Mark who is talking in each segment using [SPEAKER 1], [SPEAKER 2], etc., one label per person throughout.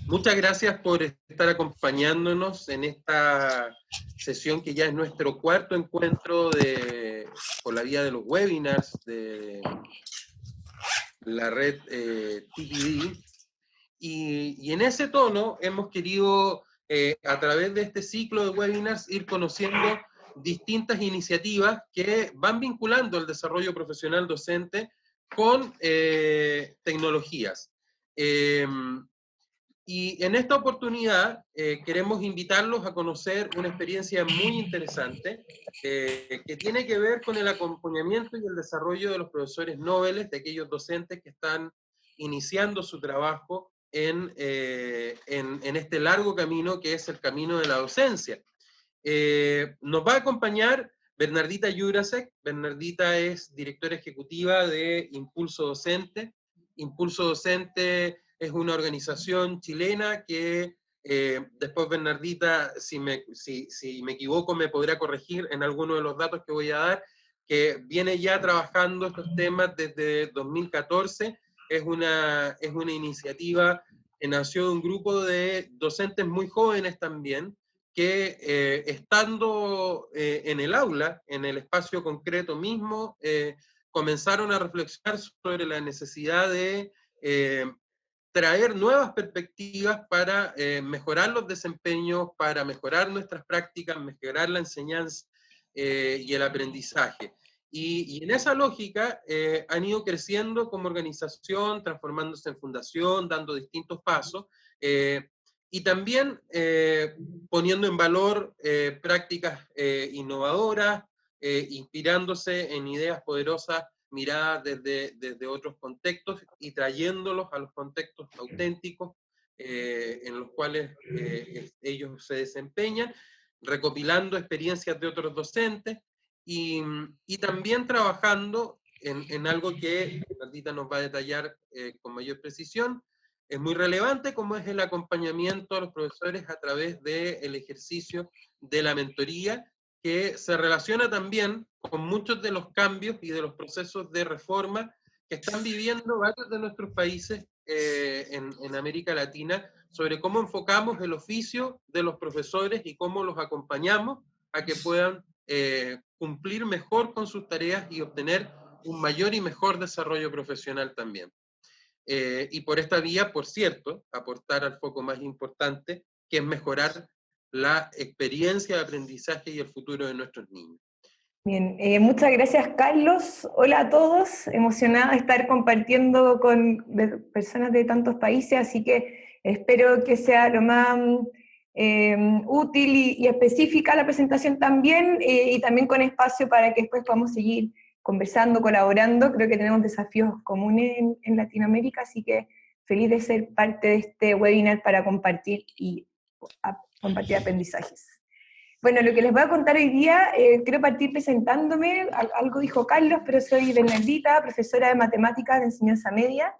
[SPEAKER 1] Muchas gracias por estar acompañándonos en esta sesión que ya es nuestro cuarto encuentro por la vía de los webinars de la red TPD. Y en ese tono hemos querido, a través de este ciclo de webinars, ir conociendo distintas iniciativas que van vinculando el desarrollo profesional docente con tecnologías. Y en esta oportunidad queremos invitarlos a conocer una experiencia muy interesante que tiene que ver con el acompañamiento y el desarrollo de los profesores noveles, de aquellos docentes que están iniciando su trabajo en este largo camino que es el camino de la docencia. Nos va a acompañar Bernardita Jurasek. Bernardita es directora ejecutiva de Impulso Docente. Impulso Docente es una organización chilena que después Bernardita, si me equivoco, me podrá corregir en alguno de los datos que voy a dar, que viene ya trabajando estos temas desde 2014. Es una iniciativa que nació de un grupo de docentes muy jóvenes también, que estando en el aula, en el espacio concreto mismo, comenzaron a reflexionar sobre la necesidad de traer nuevas perspectivas para mejorar los desempeños, para mejorar nuestras prácticas, mejorar la enseñanza y el aprendizaje. Y en esa lógica han ido creciendo como organización, transformándose en fundación, dando distintos pasos, y también poniendo en valor prácticas innovadoras, inspirándose en ideas poderosas miradas desde otros contextos y trayéndolos a los contextos auténticos en los cuales ellos se desempeñan, recopilando experiencias de otros docentes y también trabajando en algo que Bernardita nos va a detallar con mayor precisión. Es muy relevante, como es el acompañamiento a los profesores a través del ejercicio de la mentoría, que se relaciona también con muchos de los cambios y de los procesos de reforma que están viviendo varios de nuestros países en América Latina, sobre cómo enfocamos el oficio de los profesores y cómo los acompañamos a que puedan cumplir mejor con sus tareas y obtener un mayor y mejor desarrollo profesional también. Y por esta vía, por cierto, aportar al foco más importante, que es mejorar la experiencia de aprendizaje y el futuro de nuestros niños.
[SPEAKER 2] Bien, muchas gracias Carlos. Hola a todos, emocionada de estar compartiendo con personas de tantos países, así que espero que sea lo más útil y específica la presentación también, y también con espacio para que después podamos seguir conversando, colaborando. Creo que tenemos desafíos comunes en Latinoamérica, así que feliz de ser parte de este webinar para compartir y compartir aprendizajes. Bueno, lo que les voy a contar hoy día, quiero partir presentándome, algo dijo Carlos, pero soy Bernardita, profesora de matemáticas de enseñanza media,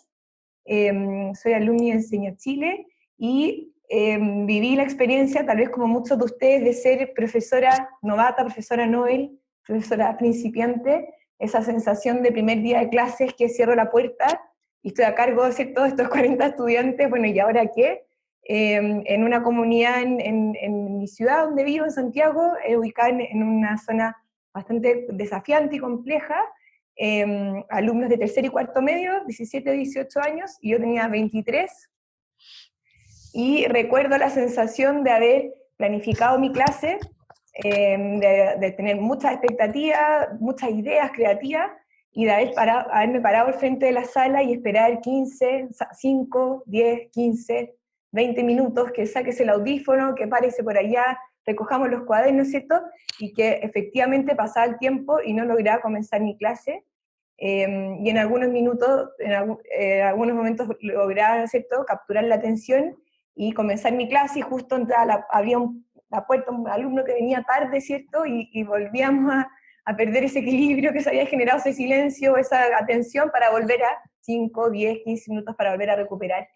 [SPEAKER 2] soy alumni de Enseña Chile, y viví la experiencia, tal vez como muchos de ustedes, de ser profesora novata, profesora Nobel, profesora principiante, esa sensación de primer día de clases que cierro la puerta y estoy a cargo de todos estos 40 estudiantes, bueno, ¿y ahora qué? En una comunidad en mi ciudad donde vivo, en Santiago, ubicada en una zona bastante desafiante y compleja, alumnos de tercer y cuarto medio, 17, 18 años, y yo tenía 23, y recuerdo la sensación de haber planificado mi clase, de tener muchas expectativas, muchas ideas creativas, y de haberme parado al frente de la sala y esperar 15, 5, 10, 15, 20 minutos, que saques el audífono, que párese por allá, recojamos los cuadernos, ¿cierto? Y que efectivamente pasaba el tiempo y no lograba comenzar mi clase. Y en algunos minutos, algunos momentos lograba, ¿cierto?, capturar la atención y comenzar mi clase, y justo abría la puerta un alumno que venía tarde, ¿cierto?, y volvíamos a perder ese equilibrio que se había generado, ese silencio, esa atención, para volver a 5, 10, 15 minutos para volver a recuperar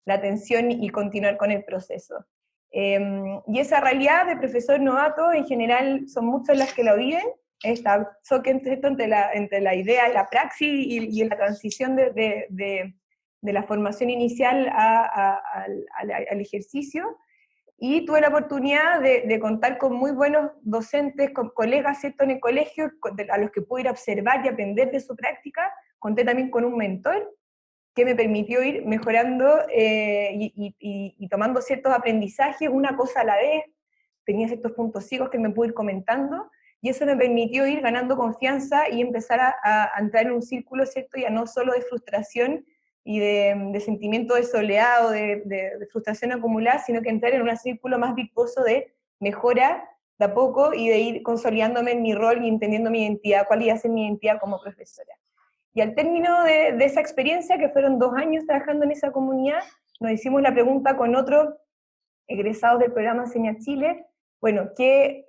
[SPEAKER 2] la atención y continuar con el proceso. Y esa realidad de profesor novato, en general, son muchos las que lo viven, esta choque entre la idea y la praxis y la transición de de la formación inicial al ejercicio, y tuve la oportunidad de contar con muy buenos docentes, con colegas, ¿cierto?, en el colegio, a los que pude ir a observar y aprender de su práctica. Conté también con un mentor que me permitió ir mejorando y tomando ciertos aprendizajes, una cosa a la vez. Tenía ciertos puntos ciegos que me pude ir comentando, y eso me permitió ir ganando confianza y empezar a entrar en un círculo, ¿cierto?, ya no solo de frustración y de sentimiento de soledad o de frustración acumulada, sino que entrar en un círculo más virtuoso de mejora de a poco y de ir consolidándome en mi rol y entendiendo mi identidad, cuál iba a ser mi identidad como profesora. Y al término de esa experiencia, que fueron 2 años trabajando en esa comunidad, nos hicimos la pregunta con otros egresados del programa Enseña Chile, bueno, ¿qué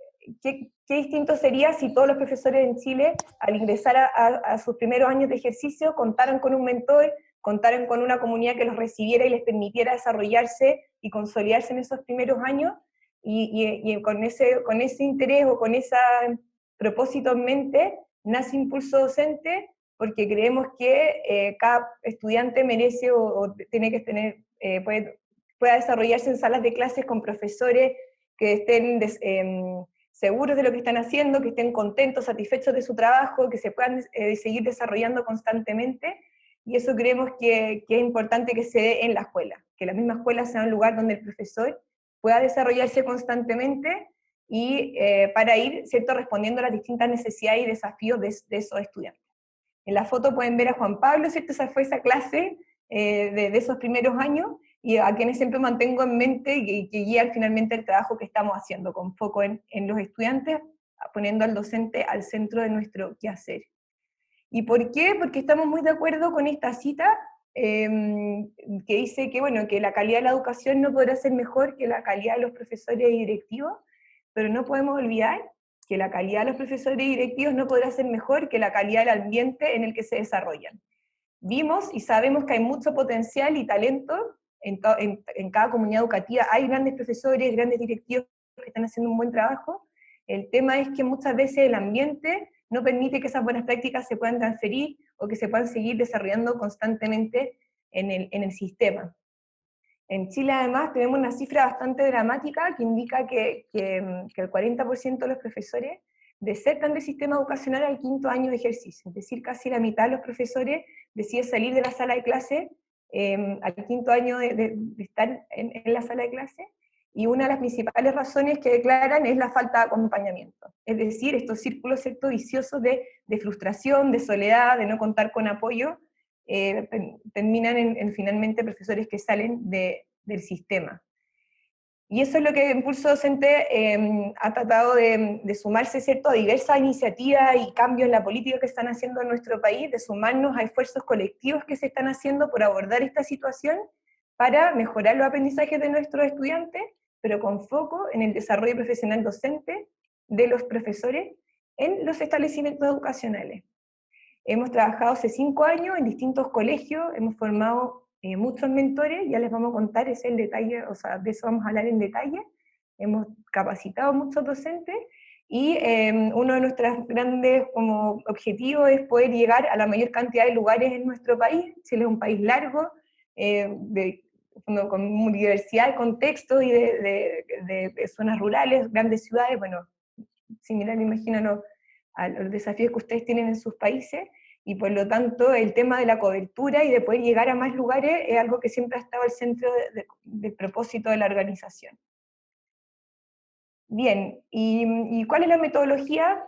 [SPEAKER 2] distinto sería si todos los profesores en Chile, al ingresar a sus primeros años de ejercicio, contaran con un mentor, contaran con una comunidad que los recibiera y les permitiera desarrollarse y consolidarse en esos primeros años, y con ese interés o con ese propósito en mente, nace Impulso Docente, porque creemos que cada estudiante merece o tiene que tener, pueda desarrollarse en salas de clases con profesores que estén seguros de lo que están haciendo, que estén contentos, satisfechos de su trabajo, que se puedan seguir desarrollando constantemente, y eso creemos que es importante que se dé en la escuela, que la misma escuela sea un lugar donde el profesor pueda desarrollarse constantemente y para ir, ¿cierto?, respondiendo a las distintas necesidades y desafíos de esos estudiantes. En la foto pueden ver a Juan Pablo, ¿cierto? Esa fue esa clase de esos primeros años, y a quienes siempre mantengo en mente y que guían finalmente el trabajo que estamos haciendo, con foco en los estudiantes, poniendo al docente al centro de nuestro quehacer. ¿Y por qué? Porque estamos muy de acuerdo con esta cita que dice que, bueno, que la calidad de la educación no podrá ser mejor que la calidad de los profesores y directivos, pero no podemos olvidar que la calidad de los profesores y directivos no podrá ser mejor que la calidad del ambiente en el que se desarrollan. Vimos y sabemos que hay mucho potencial y talento en cada comunidad educativa. Hay grandes profesores, grandes directivos que están haciendo un buen trabajo. El tema es que muchas veces el ambiente no permite que esas buenas prácticas se puedan transferir o que se puedan seguir desarrollando constantemente en el sistema. En Chile, además, tenemos una cifra bastante dramática que indica que el 40% de los profesores desertan del sistema educacional al 5.º año de ejercicio, es decir, casi la mitad de los profesores deciden salir de la sala de clase al 5.º año de estar en la sala de clase, y una de las principales razones que declaran es la falta de acompañamiento, es decir, estos círculos, ¿cierto?, viciosos de frustración, de soledad, de no contar con apoyo, terminan en finalmente profesores que salen del sistema. Y eso es lo que Impulso Docente ha tratado de sumarse, ¿cierto?, a diversas iniciativas y cambios en la política que están haciendo en nuestro país, de sumarnos a esfuerzos colectivos que se están haciendo por abordar esta situación para mejorar los aprendizajes de nuestros estudiantes, pero con foco en el desarrollo profesional docente de los profesores en los establecimientos educacionales. Hemos trabajado hace 5 años en distintos colegios, hemos formado muchos mentores, ya les vamos a contar ese el detalle, o sea, de eso vamos a hablar en detalle. Hemos capacitado muchos docentes, y uno de nuestros grandes como objetivos es poder llegar a la mayor cantidad de lugares en nuestro país. Chile es un país largo, con una diversidad de contextos y de zonas rurales, grandes ciudades, bueno, similar, imagínalo, a los desafíos que ustedes tienen en sus países, y por lo tanto el tema de la cobertura y de poder llegar a más lugares es algo que siempre ha estado al centro del propósito de la organización. Bien, ¿y cuál es la metodología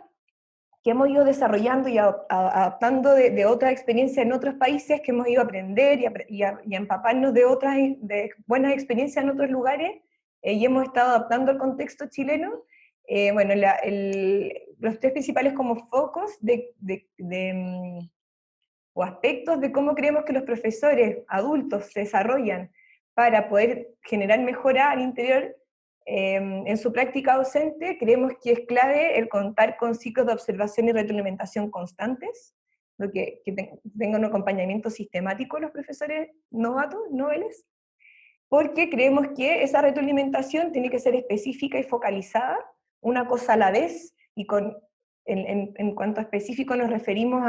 [SPEAKER 2] que hemos ido desarrollando y adaptando de otras experiencias en otros países, que hemos ido a aprender y a empaparnos de buenas experiencias en otros lugares, y hemos estado adaptando al contexto chileno? Bueno, los 3 principales como focos o aspectos de cómo creemos que los profesores adultos se desarrollan para poder generar mejora al interior en su práctica docente. Creemos que es clave el contar con ciclos de observación y retroalimentación constantes, lo que tengan un acompañamiento sistemático los profesores novatos, noveles, porque creemos que esa retroalimentación tiene que ser específica y focalizada, una cosa a la vez, y en cuanto a específico nos referimos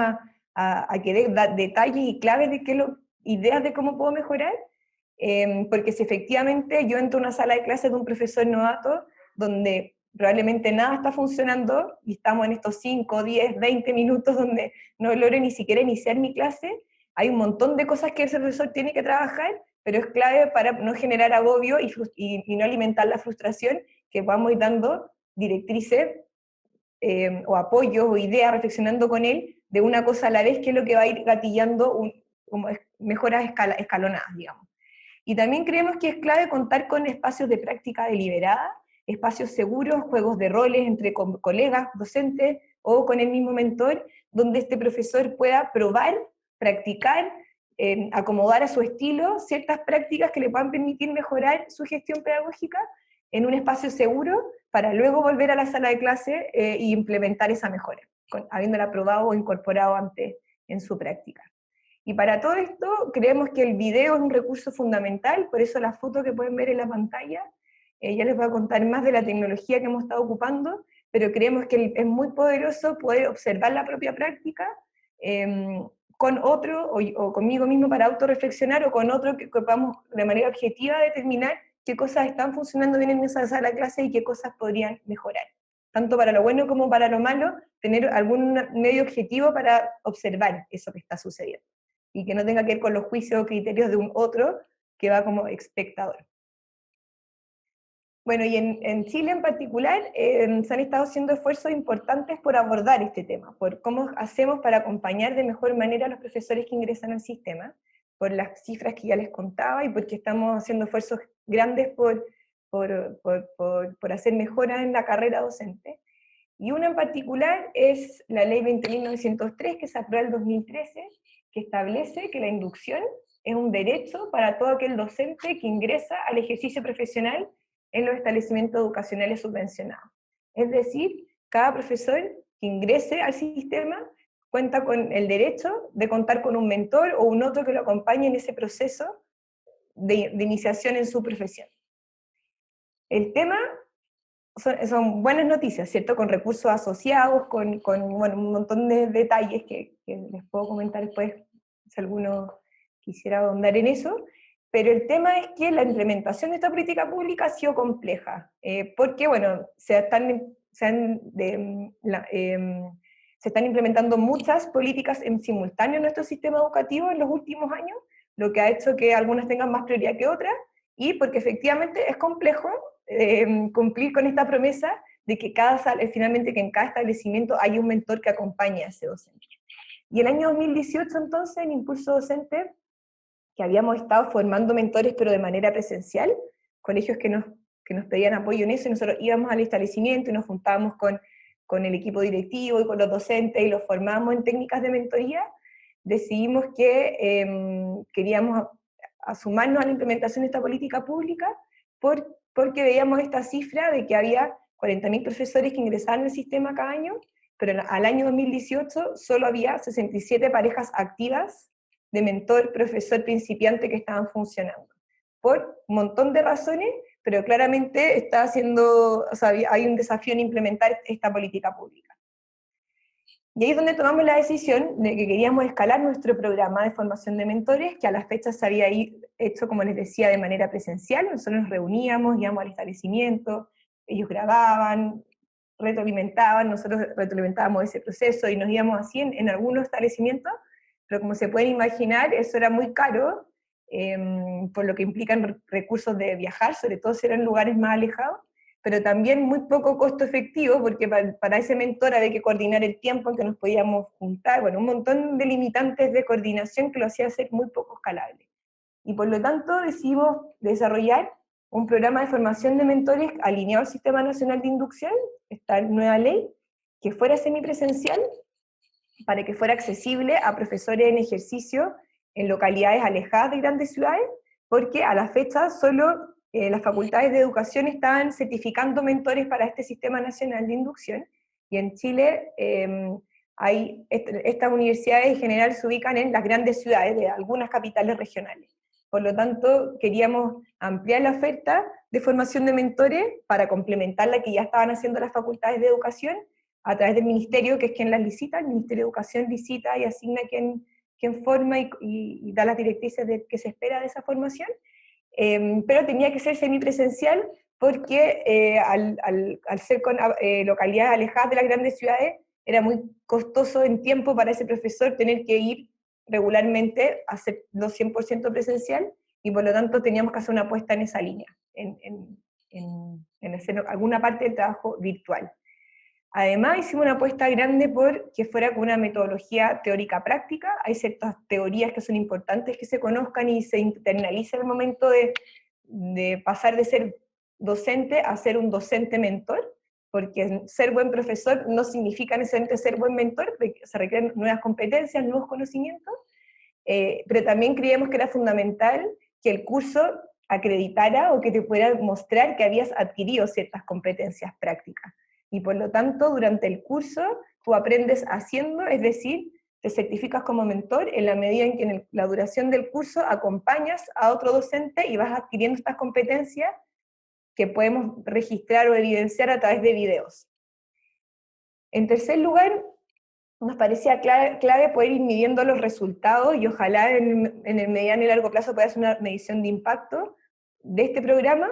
[SPEAKER 2] a que dé detalles y claves de qué ideas de cómo puedo mejorar, porque si efectivamente yo entro a una sala de clases de un profesor novato, donde probablemente nada está funcionando, y estamos en estos 5, 10, 20 minutos donde no logro ni siquiera iniciar mi clase, hay un montón de cosas que ese profesor tiene que trabajar, pero es clave para no generar agobio y no alimentar la frustración, que vamos ir dando directrices o apoyos o ideas, reflexionando con él de una cosa a la vez, que es lo que va a ir gatillando como mejoras escalonadas, digamos. Y también creemos que es clave contar con espacios de práctica deliberada, espacios seguros, juegos de roles entre colegas, docentes o con el mismo mentor, donde este profesor pueda probar, practicar, acomodar a su estilo ciertas prácticas que le puedan permitir mejorar su gestión pedagógica en un espacio seguro, para luego volver a la sala de clase e implementar esa mejora, habiéndola probado o incorporado antes en su práctica. Y para todo esto creemos que el video es un recurso fundamental, por eso la foto que pueden ver en la pantalla, ya les voy a contar más de la tecnología que hemos estado ocupando, pero creemos que es muy poderoso poder observar la propia práctica con otro o conmigo mismo para autorreflexionar, o con otro que podamos de manera objetiva determinar qué cosas están funcionando bien en esa sala de clase y qué cosas podrían mejorar. Tanto para lo bueno como para lo malo, tener algún medio objetivo para observar eso que está sucediendo, y que no tenga que ver con los juicios o criterios de un otro que va como espectador. Bueno, y en Chile en particular se han estado haciendo esfuerzos importantes por abordar este tema, por cómo hacemos para acompañar de mejor manera a los profesores que ingresan al sistema, por las cifras que ya les contaba, y porque estamos haciendo esfuerzos grandes por hacer mejoras en la carrera docente. Y una en particular es la Ley 20.903, que se aprueba en 2013, que establece que la inducción es un derecho para todo aquel docente que ingresa al ejercicio profesional en los establecimientos educacionales subvencionados. Es decir, cada profesor que ingrese al sistema cuenta con el derecho de contar con un mentor o un otro que lo acompañe en ese proceso de iniciación en su profesión. El tema son buenas noticias, ¿cierto? Con recursos asociados, con bueno, un montón de detalles que les puedo comentar después, si alguno quisiera ahondar en eso. Pero el tema es que la implementación de esta política pública ha sido compleja, porque, bueno, se están implementando muchas políticas en simultáneo en nuestro sistema educativo en los últimos años, lo que ha hecho que algunas tengan más prioridad que otras, y porque efectivamente es complejo cumplir con esta promesa de que finalmente que en cada establecimiento hay un mentor que acompañe a ese docente. Y el año 2018 entonces, en Impulso Docente, que habíamos estado formando mentores pero de manera presencial, colegios que nos pedían apoyo en eso, y nosotros íbamos al establecimiento y nos juntábamos con el equipo directivo y con los docentes y los formábamos en técnicas de mentoría, decidimos que queríamos sumarnos a la implementación de esta política pública porque veíamos esta cifra de que había 40.000 profesores que ingresaban al sistema cada año, pero al año 2018 solo había 67 parejas activas de mentor, profesor, principiante que estaban funcionando, por un montón de razones, pero claramente hay un desafío en implementar esta política pública. Y ahí es donde tomamos la decisión de que queríamos escalar nuestro programa de formación de mentores, que a las fechas se había hecho, como les decía, de manera presencial. Nosotros nos reuníamos, íbamos al establecimiento, ellos grababan, retroalimentaban, nosotros retroalimentábamos ese proceso y nos íbamos así en algunos establecimientos, pero como se pueden imaginar, eso era muy caro, por lo que implican recursos de viajar, sobre todo si eran lugares más alejados, pero también muy poco costo efectivo, porque para ese mentor había que coordinar el tiempo en que nos podíamos juntar, bueno, un montón de limitantes de coordinación que lo hacía ser muy poco escalable. Y por lo tanto decidimos desarrollar un programa de formación de mentores alineado al Sistema Nacional de Inducción, esta nueva ley, que fuera semipresencial, para que fuera accesible a profesores en ejercicio en localidades alejadas de grandes ciudades, porque a la fecha solo las facultades de educación estaban certificando mentores para este Sistema Nacional de Inducción, y en Chile estas universidades en general se ubican en las grandes ciudades de algunas capitales regionales. Por lo tanto, queríamos ampliar la oferta de formación de mentores para complementar la que ya estaban haciendo las facultades de educación a través del ministerio, que es quien las licita. El Ministerio de Educación licita y asigna quien forma y da las directrices de qué se espera de esa formación, pero tenía que ser semipresencial porque al ser con localidades alejadas de las grandes ciudades, era muy costoso en tiempo para ese profesor tener que ir regularmente a hacerlo 100% presencial, y por lo tanto teníamos que hacer una apuesta en esa línea, en hacer alguna parte del trabajo virtual. Además, hicimos una apuesta grande por que fuera con una metodología teórica práctica. Hay ciertas teorías que son importantes que se conozcan y se internalicen al momento de pasar de ser docente a ser un docente mentor, porque ser buen profesor no significa necesariamente ser buen mentor, se requieren nuevas competencias, nuevos conocimientos, pero también creíamos que era fundamental que el curso acreditara o que te pudiera mostrar que habías adquirido ciertas competencias prácticas. Y por lo tanto, durante el curso, tú aprendes haciendo, es decir, te certificas como mentor en la medida en que en la duración del curso acompañas a otro docente y vas adquiriendo estas competencias que podemos registrar o evidenciar a través de videos. En tercer lugar, nos parecía clave poder ir midiendo los resultados y ojalá en el mediano y largo plazo pueda hacer una medición de impacto de este programa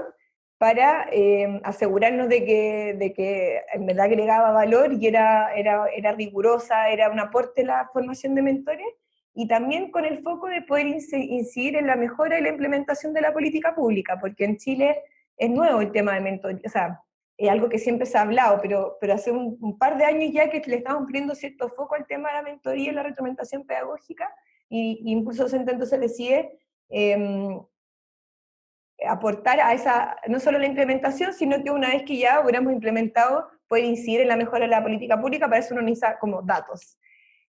[SPEAKER 2] para asegurarnos de que en verdad agregaba valor y era rigurosa, era un aporte a la formación de mentores, y también con el foco de poder incidir en la mejora y la implementación de la política pública, porque en Chile es nuevo el tema de mentoría, o sea, es algo que siempre se ha hablado, pero hace un par de años ya que le estamos poniendo cierto foco al tema de la mentoría y la retroalimentación pedagógica, y Impulso Docente entonces decide aportar a esa, no solo la implementación, sino que una vez que ya hubiéramos implementado, puede incidir en la mejora de la política pública. Para eso uno necesita como datos.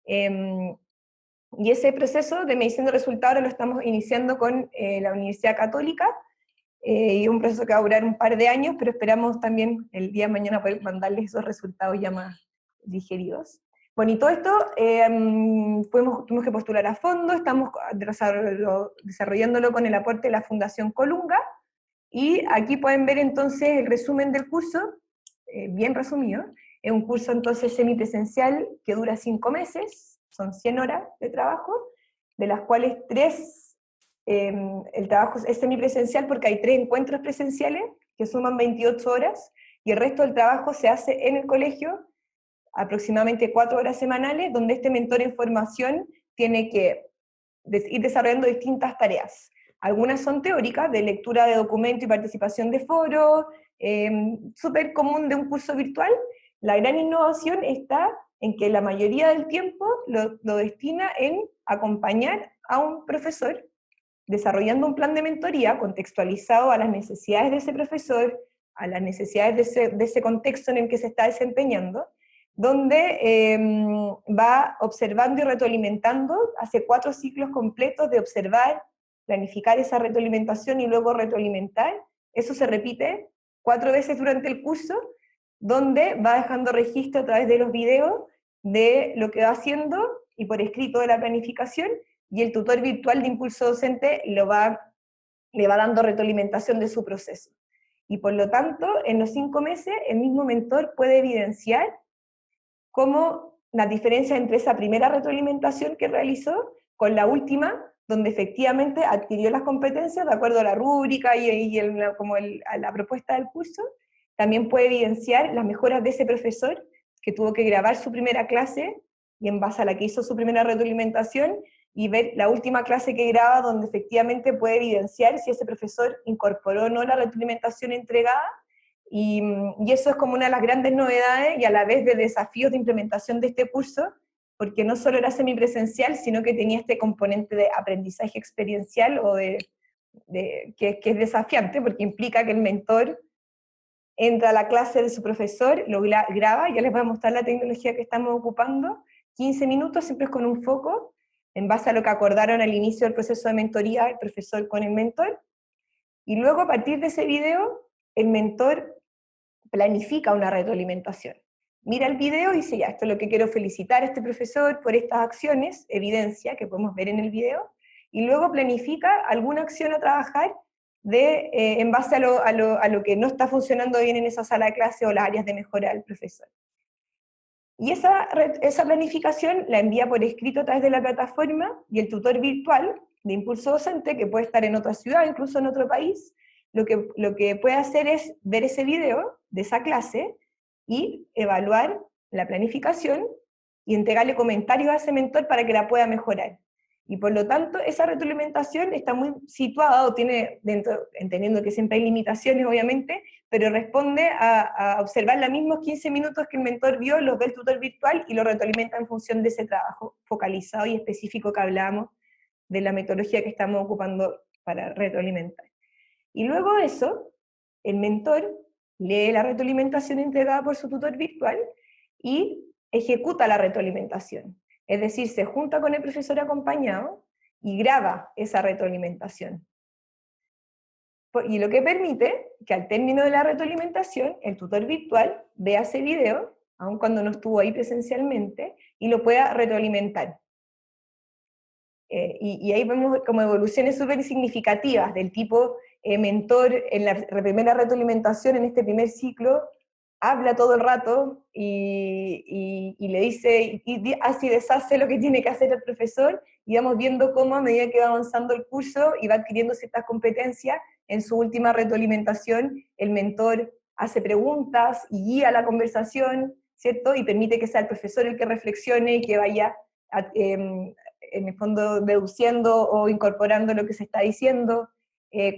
[SPEAKER 2] Y ese proceso de medición de resultados ahora lo estamos iniciando con la Universidad Católica, y un proceso que va a durar un par de años, pero esperamos también el día de mañana poder mandarles esos resultados ya más digeridos. Bueno, y todo esto tuvimos que postular a fondo, estamos desarrollándolo con el aporte de la Fundación Colunga, y aquí pueden ver entonces el resumen del curso, bien resumido. Es un curso entonces semipresencial que dura 5 meses, son 100 horas de trabajo, de las cuales 3 el trabajo es semipresencial porque hay 3 encuentros presenciales que suman 28 horas, y el resto del trabajo se hace en el colegio, aproximadamente 4 horas semanales, donde este mentor en formación tiene que ir desarrollando distintas tareas. Algunas son teóricas, de lectura de documentos y participación de foros, súper común de un curso virtual. La gran innovación está en que la mayoría del tiempo lo destina en acompañar a un profesor desarrollando un plan de mentoría contextualizado a las necesidades de ese profesor, a las necesidades de ese contexto en el que se está desempeñando, donde va observando y retroalimentando, hace 4 ciclos completos de observar, planificar esa retroalimentación y luego retroalimentar. Eso se repite 4 veces durante el curso, donde va dejando registro a través de los videos de lo que va haciendo y por escrito de la planificación, y el tutor virtual de Impulso Docente le va dando retroalimentación de su proceso. Y por lo tanto, en los 5 meses, el mismo mentor puede evidenciar cómo la diferencia entre esa primera retroalimentación que realizó con la última, donde efectivamente adquirió las competencias de acuerdo a la rúbrica a la propuesta del curso, también puede evidenciar las mejoras de ese profesor que tuvo que grabar su primera clase y en base a la que hizo su primera retroalimentación, y ver la última clase que graba, donde efectivamente puede evidenciar si ese profesor incorporó o no la retroalimentación entregada, y eso es como una de las grandes novedades y a la vez de desafíos de implementación de este curso, porque no solo era semipresencial, sino que tenía este componente de aprendizaje experiencial o que es desafiante, porque implica que el mentor entra a la clase de su profesor, lo graba, ya les voy a mostrar la tecnología que estamos ocupando, 15 minutos, siempre es con un foco, en base a lo que acordaron al inicio del proceso de mentoría el profesor con el mentor, y luego a partir de ese video, el mentor planifica una retroalimentación. Mira el video y dice, ya, esto es lo que quiero felicitar a este profesor por estas acciones, evidencia que podemos ver en el video, y luego planifica alguna acción a trabajar en base a lo que no está funcionando bien en esa sala de clase o las áreas de mejora del profesor. Y esa planificación la envía por escrito a través de la plataforma, y el tutor virtual de Impulso Docente, que puede estar en otra ciudad, incluso en otro país, lo que puede hacer es ver ese video de esa clase y evaluar la planificación y entregarle comentarios a ese mentor para que la pueda mejorar. Y por lo tanto, esa retroalimentación está muy situada, o tiene dentro, entendiendo que siempre hay limitaciones, obviamente, pero responde a observar los mismos 15 minutos que el mentor vio, los ve el tutor virtual y lo retroalimenta en función de ese trabajo focalizado y específico que hablábamos de la metodología que estamos ocupando para retroalimentar. Y luego de eso, el mentor lee la retroalimentación entregada por su tutor virtual y ejecuta la retroalimentación. Es decir, se junta con el profesor acompañado y graba esa retroalimentación. Y lo que permite que al término de la retroalimentación, el tutor virtual vea ese video, aun cuando no estuvo ahí presencialmente, y lo pueda retroalimentar. Y ahí vemos como evoluciones súper significativas del tipo mentor en la primera retroalimentación, en este primer ciclo, habla todo el rato y le dice, y hace y deshace lo que tiene que hacer el profesor, y vamos viendo cómo a medida que va avanzando el curso y va adquiriendo ciertas competencias, en su última retroalimentación el mentor hace preguntas y guía la conversación, ¿cierto? Y permite que sea el profesor el que reflexione y que vaya en el fondo deduciendo o incorporando lo que se está diciendo.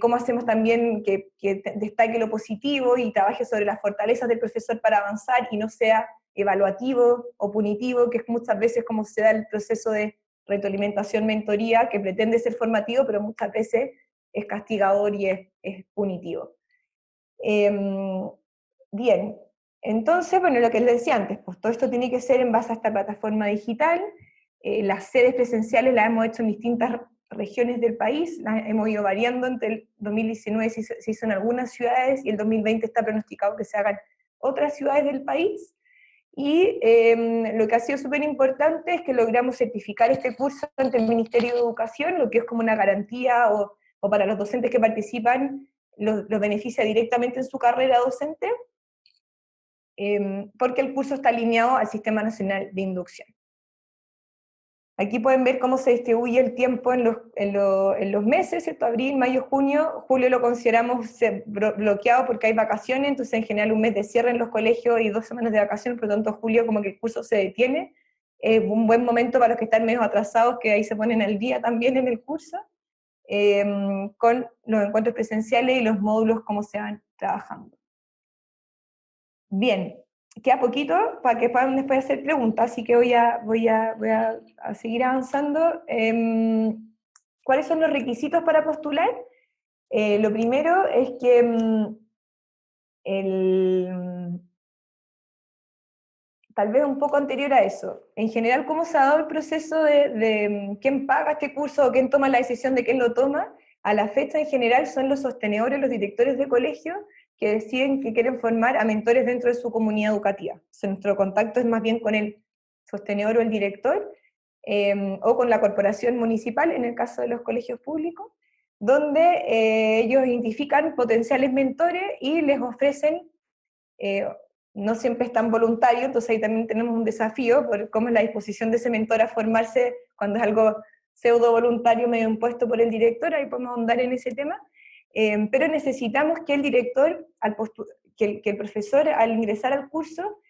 [SPEAKER 2] Cómo hacemos también que destaque lo positivo y trabaje sobre las fortalezas del profesor para avanzar y no sea evaluativo o punitivo, que es muchas veces como se da el proceso de retroalimentación-mentoría, que pretende ser formativo, pero muchas veces es castigador y es punitivo. Bien, entonces, bueno, lo que les decía antes, pues todo esto tiene que ser en base a esta plataforma digital. Las sedes presenciales las hemos hecho en distintas regiones del país, las hemos ido variando. Entre el 2019 se hizo en algunas ciudades y el 2020 está pronosticado que se hagan otras ciudades del país. Y lo que ha sido súper importante es que logramos certificar este curso ante el Ministerio de Educación, lo que es como una garantía, o para los docentes que participan, los beneficia directamente en su carrera docente, porque el curso está alineado al Sistema Nacional de Inducción. Aquí pueden ver cómo se distribuye el tiempo en los meses, ¿cierto? Abril, mayo, junio. Julio lo consideramos bloqueado porque hay vacaciones, entonces en general un mes de cierre en los colegios y 2 semanas de vacaciones, por lo tanto julio como que el curso se detiene. Es un buen momento para los que están medio atrasados, que ahí se ponen al día también en el curso, con los encuentros presenciales y los módulos, cómo se van trabajando. Bien, queda poquito para que puedan después hacer preguntas, así que voy a seguir avanzando. ¿Cuáles son los requisitos para postular? Lo primero es que tal vez un poco anterior a eso, en general, ¿cómo se ha dado el proceso de quién paga este curso o quién toma la decisión de quién lo toma? A la fecha, en general, son los sostenedores, los directores de colegio, que deciden que quieren formar a mentores dentro de su comunidad educativa. Entonces, nuestro contacto es más bien con el sostenedor o el director, o con la corporación municipal, en el caso de los colegios públicos, donde ellos identifican potenciales mentores y les ofrecen, no siempre es tan voluntario, entonces ahí también tenemos un desafío por cómo es la disposición de ese mentor a formarse cuando es algo pseudo voluntario medio impuesto por el director. Ahí podemos ahondar en ese tema, pero necesitamos que el director, que el profesor al ingresar al curso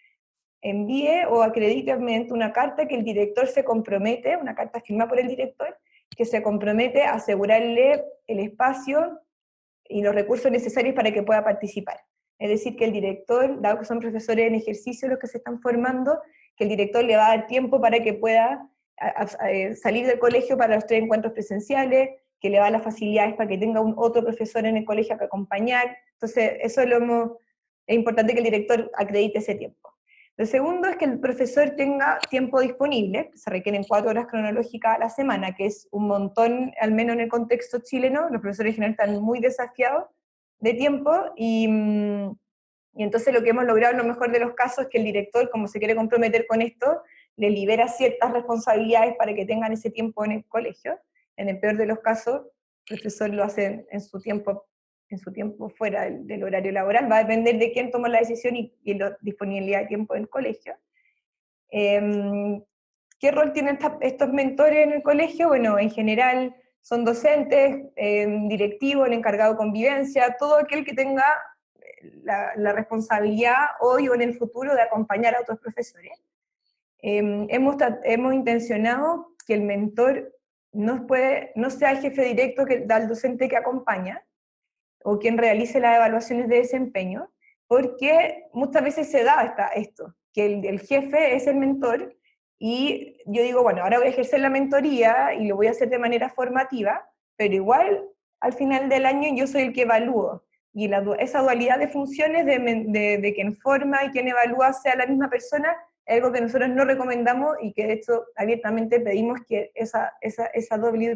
[SPEAKER 2] envíe o acredite mediante una carta que el director se compromete, una carta firmada por el director, que se compromete a asegurarle el espacio y los recursos necesarios para que pueda participar. Es decir, que el director, dado que son profesores en ejercicio los que se están formando, que el director le va a dar tiempo para que pueda salir del colegio para los 3 encuentros presenciales, que le va a las facilidades para que tenga otro profesor en el colegio que acompañar. Entonces, eso es importante que el director acredite ese tiempo. Lo segundo es que el profesor tenga tiempo disponible. Se requieren 4 horas cronológicas a la semana, que es un montón, al menos en el contexto chileno. Los profesores en general están muy desafiados de tiempo, y entonces lo que hemos logrado en lo mejor de los casos es que el director, como se quiere comprometer con esto, le libera ciertas responsabilidades para que tengan ese tiempo en el colegio. En el peor de los casos, el profesor lo hace en su tiempo fuera del horario laboral. Va a depender de quién toma la decisión y la disponibilidad de tiempo en el colegio. ¿Qué rol tienen estos mentores en el colegio? Bueno, en general son docentes, directivos, el encargado de convivencia, todo aquel que tenga la responsabilidad hoy o en el futuro de acompañar a otros profesores. Hemos intencionado que el mentor no sea el jefe directo del docente que acompaña, o quien realice las evaluaciones de desempeño, porque muchas veces se da esto, que el jefe es el mentor, y yo digo, bueno, ahora voy a ejercer la mentoría y lo voy a hacer de manera formativa, pero igual al final del año yo soy el que evalúo, y esa dualidad de funciones de quien forma y quien evalúa sea la misma persona, es algo que nosotros no recomendamos y que de hecho abiertamente pedimos que esa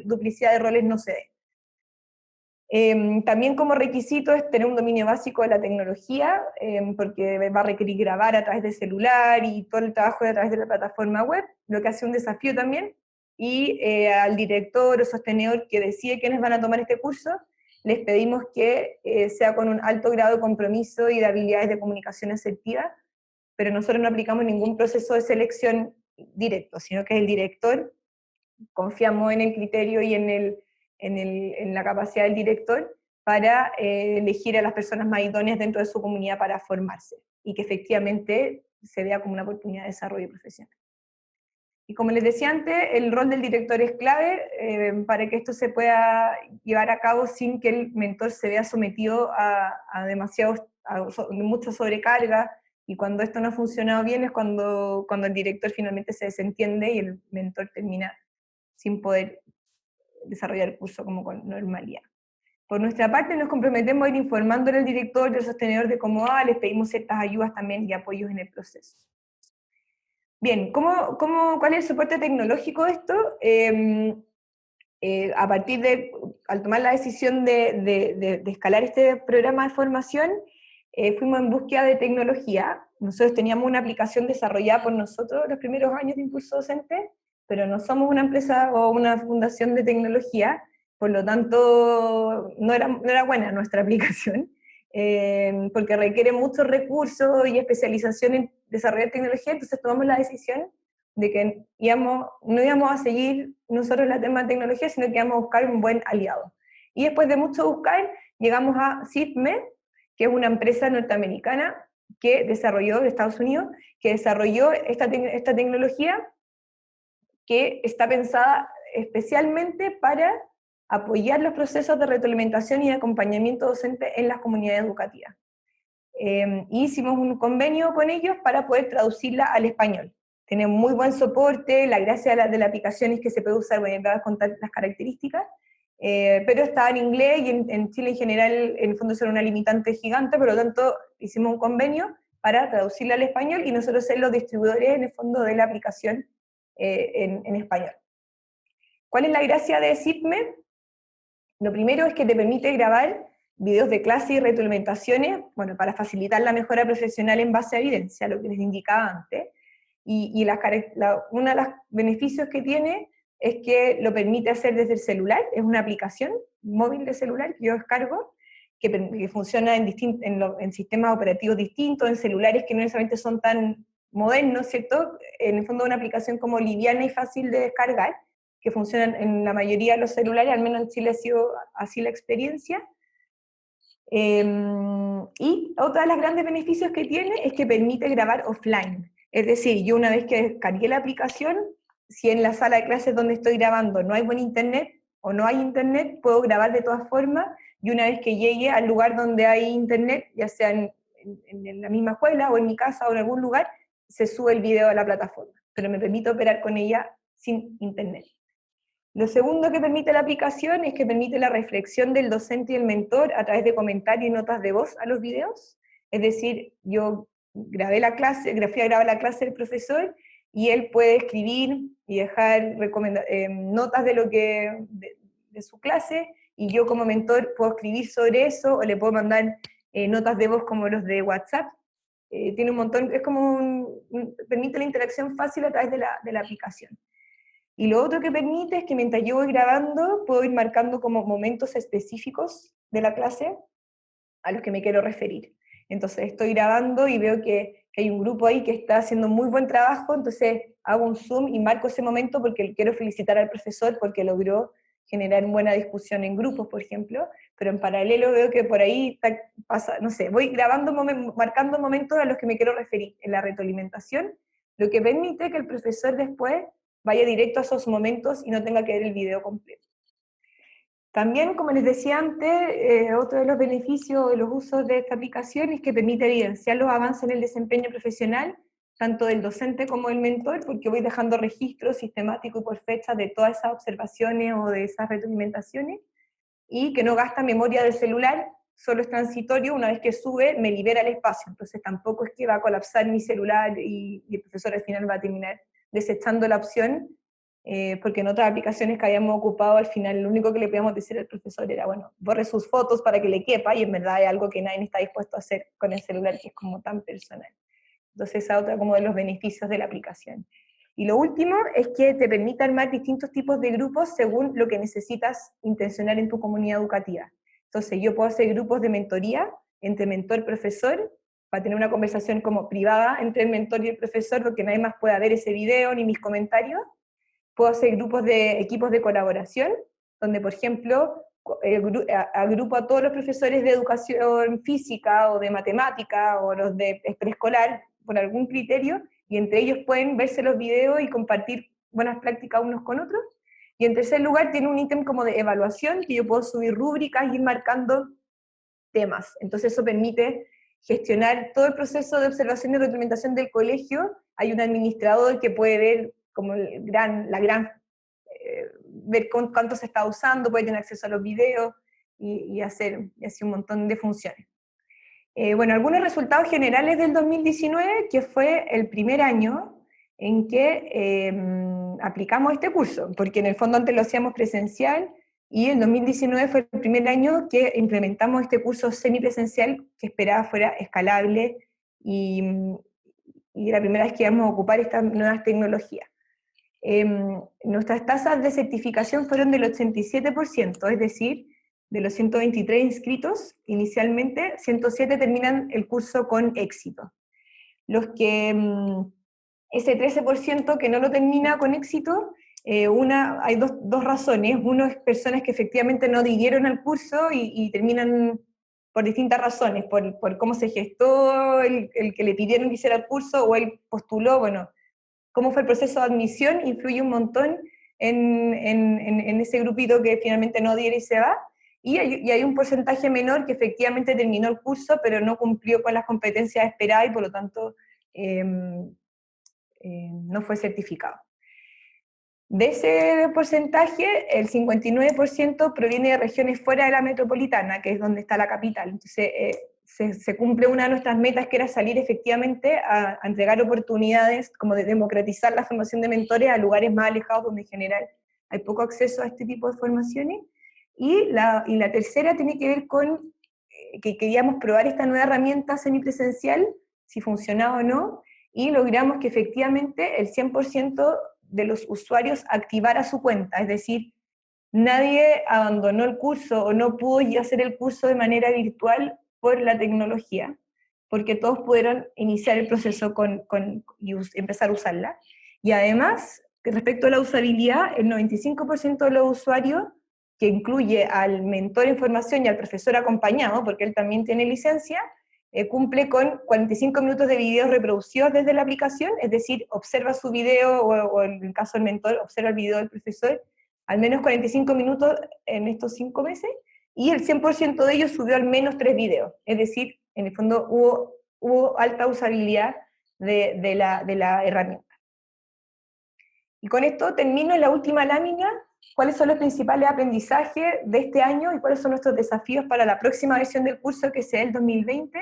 [SPEAKER 2] duplicidad de roles no se dé. También como requisito es tener un dominio básico de la tecnología, porque va a requerir grabar a través del celular y todo el trabajo a través de la plataforma web, lo que hace un desafío también, y al director o sostenedor que decide quiénes van a tomar este curso, les pedimos que sea con un alto grado de compromiso y de habilidades de comunicación asertiva, pero nosotros no aplicamos ningún proceso de selección directo, sino que es el director, confiamos en el criterio y en la capacidad del director para elegir a las personas más idóneas dentro de su comunidad para formarse, y que efectivamente se vea como una oportunidad de desarrollo profesional. Y como les decía antes, el rol del director es clave para que esto se pueda llevar a cabo sin que el mentor se vea sometido a mucha sobrecarga, y cuando esto no ha funcionado bien es cuando el director finalmente se desentiende y el mentor termina sin poder desarrollar el curso como con normalidad. Por nuestra parte nos comprometemos a ir informando al director y al sostenedor de cómo va, les pedimos ciertas ayudas también y apoyos en el proceso. Bien, ¿cuál es el soporte tecnológico de esto? Al tomar la decisión de escalar este programa de formación, fuimos en búsqueda de tecnología. Nosotros teníamos una aplicación desarrollada por nosotros los primeros años de Impulso Docente, pero no somos una empresa o una fundación de tecnología, por lo tanto no era buena nuestra aplicación, porque requiere muchos recursos y especialización en desarrollar tecnología. Entonces tomamos la decisión de que no íbamos a seguir nosotros la tema de tecnología, sino que íbamos a buscar un buen aliado. Y después de mucho buscar, llegamos a SIFME, que es una empresa norteamericana de Estados Unidos, que desarrolló esta tecnología, que está pensada especialmente para apoyar los procesos de retroalimentación y de acompañamiento docente en las comunidades educativas. Hicimos un convenio con ellos para poder traducirla al español. Tiene muy buen soporte, la gracia de la aplicación es que se puede usar, voy a contar las características, pero está en inglés, y en Chile en general, en el fondo es una limitante gigante, por lo tanto hicimos un convenio para traducirla al español y nosotros ser los distribuidores en el fondo de la aplicación en español. ¿Cuál es la gracia de SIFME? Lo primero es que te permite grabar videos de clase y retroalimentaciones, bueno, para facilitar la mejora profesional en base a evidencia, lo que les indicaba antes, y uno de los beneficios que tiene es que lo permite hacer desde el celular, es una aplicación móvil de celular que yo descargo, que funciona en sistemas operativos distintos, en celulares que no necesariamente son tan modernos, ¿cierto? En el fondo es una aplicación como liviana y fácil de descargar, que funciona en la mayoría de los celulares, al menos en Chile ha sido así la experiencia. Y otro de los grandes beneficios que tiene es que permite grabar offline. Es decir, yo una vez que descargué la aplicación, si en la sala de clases donde estoy grabando no hay buen internet o no hay internet, puedo grabar de todas formas, y una vez que llegue al lugar donde hay internet, ya sea en la misma escuela o en mi casa o en algún lugar, se sube el video a la plataforma, pero me permite operar con ella sin internet. Lo segundo que permite la aplicación es que permite la reflexión del docente y el mentor a través de comentarios y notas de voz a los videos. Es decir, yo fui a grabar la clase del profesor, y él puede escribir y dejar notas de su clase, y yo como mentor puedo escribir sobre eso, o le puedo mandar notas de voz como los de WhatsApp. Tiene un montón, es como permite la interacción fácil a través de la aplicación. Y lo otro que permite es que mientras yo voy grabando, puedo ir marcando como momentos específicos de la clase a los que me quiero referir. Entonces estoy grabando y veo que hay un grupo ahí que está haciendo muy buen trabajo, entonces hago un zoom y marco ese momento porque quiero felicitar al profesor porque logró generar buena discusión en grupos, por ejemplo, pero en paralelo veo que por ahí pasa, no sé, voy grabando, marcando momentos a los que me quiero referir en la retroalimentación, lo que permite que el profesor después vaya directo a esos momentos y no tenga que ver el video completo. También, como les decía antes, otro de los beneficios de los usos de esta aplicación es que permite evidenciar los avances en el desempeño profesional, tanto del docente como del mentor, porque voy dejando registros sistemáticos y por fecha de todas esas observaciones o de esas retroalimentaciones, y que no gasta memoria del celular, solo es transitorio, una vez que sube me libera el espacio, entonces tampoco es que va a colapsar mi celular y el profesor al final va a terminar desechando la opción, porque en otras aplicaciones que habíamos ocupado al final lo único que le podíamos decir al profesor era, bueno, borre sus fotos para que le quepa, y en verdad es algo que nadie está dispuesto a hacer con el celular, que es como tan personal. Entonces esa es otra como de los beneficios de la aplicación. Y lo último es que te permite armar distintos tipos de grupos según lo que necesitas intencionar en tu comunidad educativa. Entonces yo puedo hacer grupos de mentoría entre mentor-profesor, para tener una conversación como privada entre el mentor y el profesor, porque nadie más pueda ver ese video ni mis comentarios. Puedo hacer grupos de equipos de colaboración, donde por ejemplo agrupo a todos los profesores de educación física o de matemática o los de preescolar por algún criterio, y entre ellos pueden verse los videos y compartir buenas prácticas unos con otros. Y en tercer lugar tiene un ítem como de evaluación, que yo puedo subir rúbricas y ir marcando temas. Entonces eso permite gestionar todo el proceso de observación y retroalimentación del colegio. Hay un administrador que puede ver como ver cuánto se está usando, puede tener acceso a los videos y hacer así un montón de funciones. Bueno, algunos resultados generales del 2019, que fue el primer año en que aplicamos este curso, porque en el fondo antes lo hacíamos presencial, y el 2019 fue el primer año que implementamos este curso semipresencial que esperaba fuera escalable y la primera vez que íbamos a ocupar estas nuevas tecnologías. Nuestras tasas de certificación fueron del 87%, es decir, de los 123 inscritos inicialmente, 107 terminan el curso con éxito. Los que, ese 13% que no lo termina con éxito, hay dos razones. Uno es personas que efectivamente no adhirieron al curso y terminan por distintas razones, por cómo se gestó, el que le pidieron que hiciera el curso, o él postuló, bueno, cómo fue el proceso de admisión, influye un montón en ese grupito que finalmente no adhiere y se va, y hay un porcentaje menor que efectivamente terminó el curso, pero no cumplió con las competencias esperadas y por lo tanto no fue certificado. De ese porcentaje, el 59% proviene de regiones fuera de la metropolitana, que es donde está la capital. Entonces, se cumple una de nuestras metas, que era salir efectivamente a entregar oportunidades, como de democratizar la formación de mentores a lugares más alejados, donde en general hay poco acceso a este tipo de formaciones. Y la tercera tiene que ver con que queríamos probar esta nueva herramienta semipresencial, si funcionaba o no, y logramos que efectivamente el 100% de los usuarios activara su cuenta, es decir, nadie abandonó el curso o no pudo ya hacer el curso de manera virtual por la tecnología, porque todos pudieron iniciar el proceso y empezar a usarla. Y además, respecto a la usabilidad, el 95% de los usuarios, que incluye al mentor en formación y al profesor acompañado, porque él también tiene licencia, cumple con 45 minutos de videos reproducidos desde la aplicación, es decir, observa su video, o en el caso del mentor, observa el video del profesor, al menos 45 minutos en estos 5 meses, y el 100% de ellos subió al menos 3 videos, es decir, en el fondo hubo alta usabilidad de la herramienta. Y con esto termino en la última lámina, cuáles son los principales aprendizajes de este año y cuáles son nuestros desafíos para la próxima versión del curso, que sea el 2020.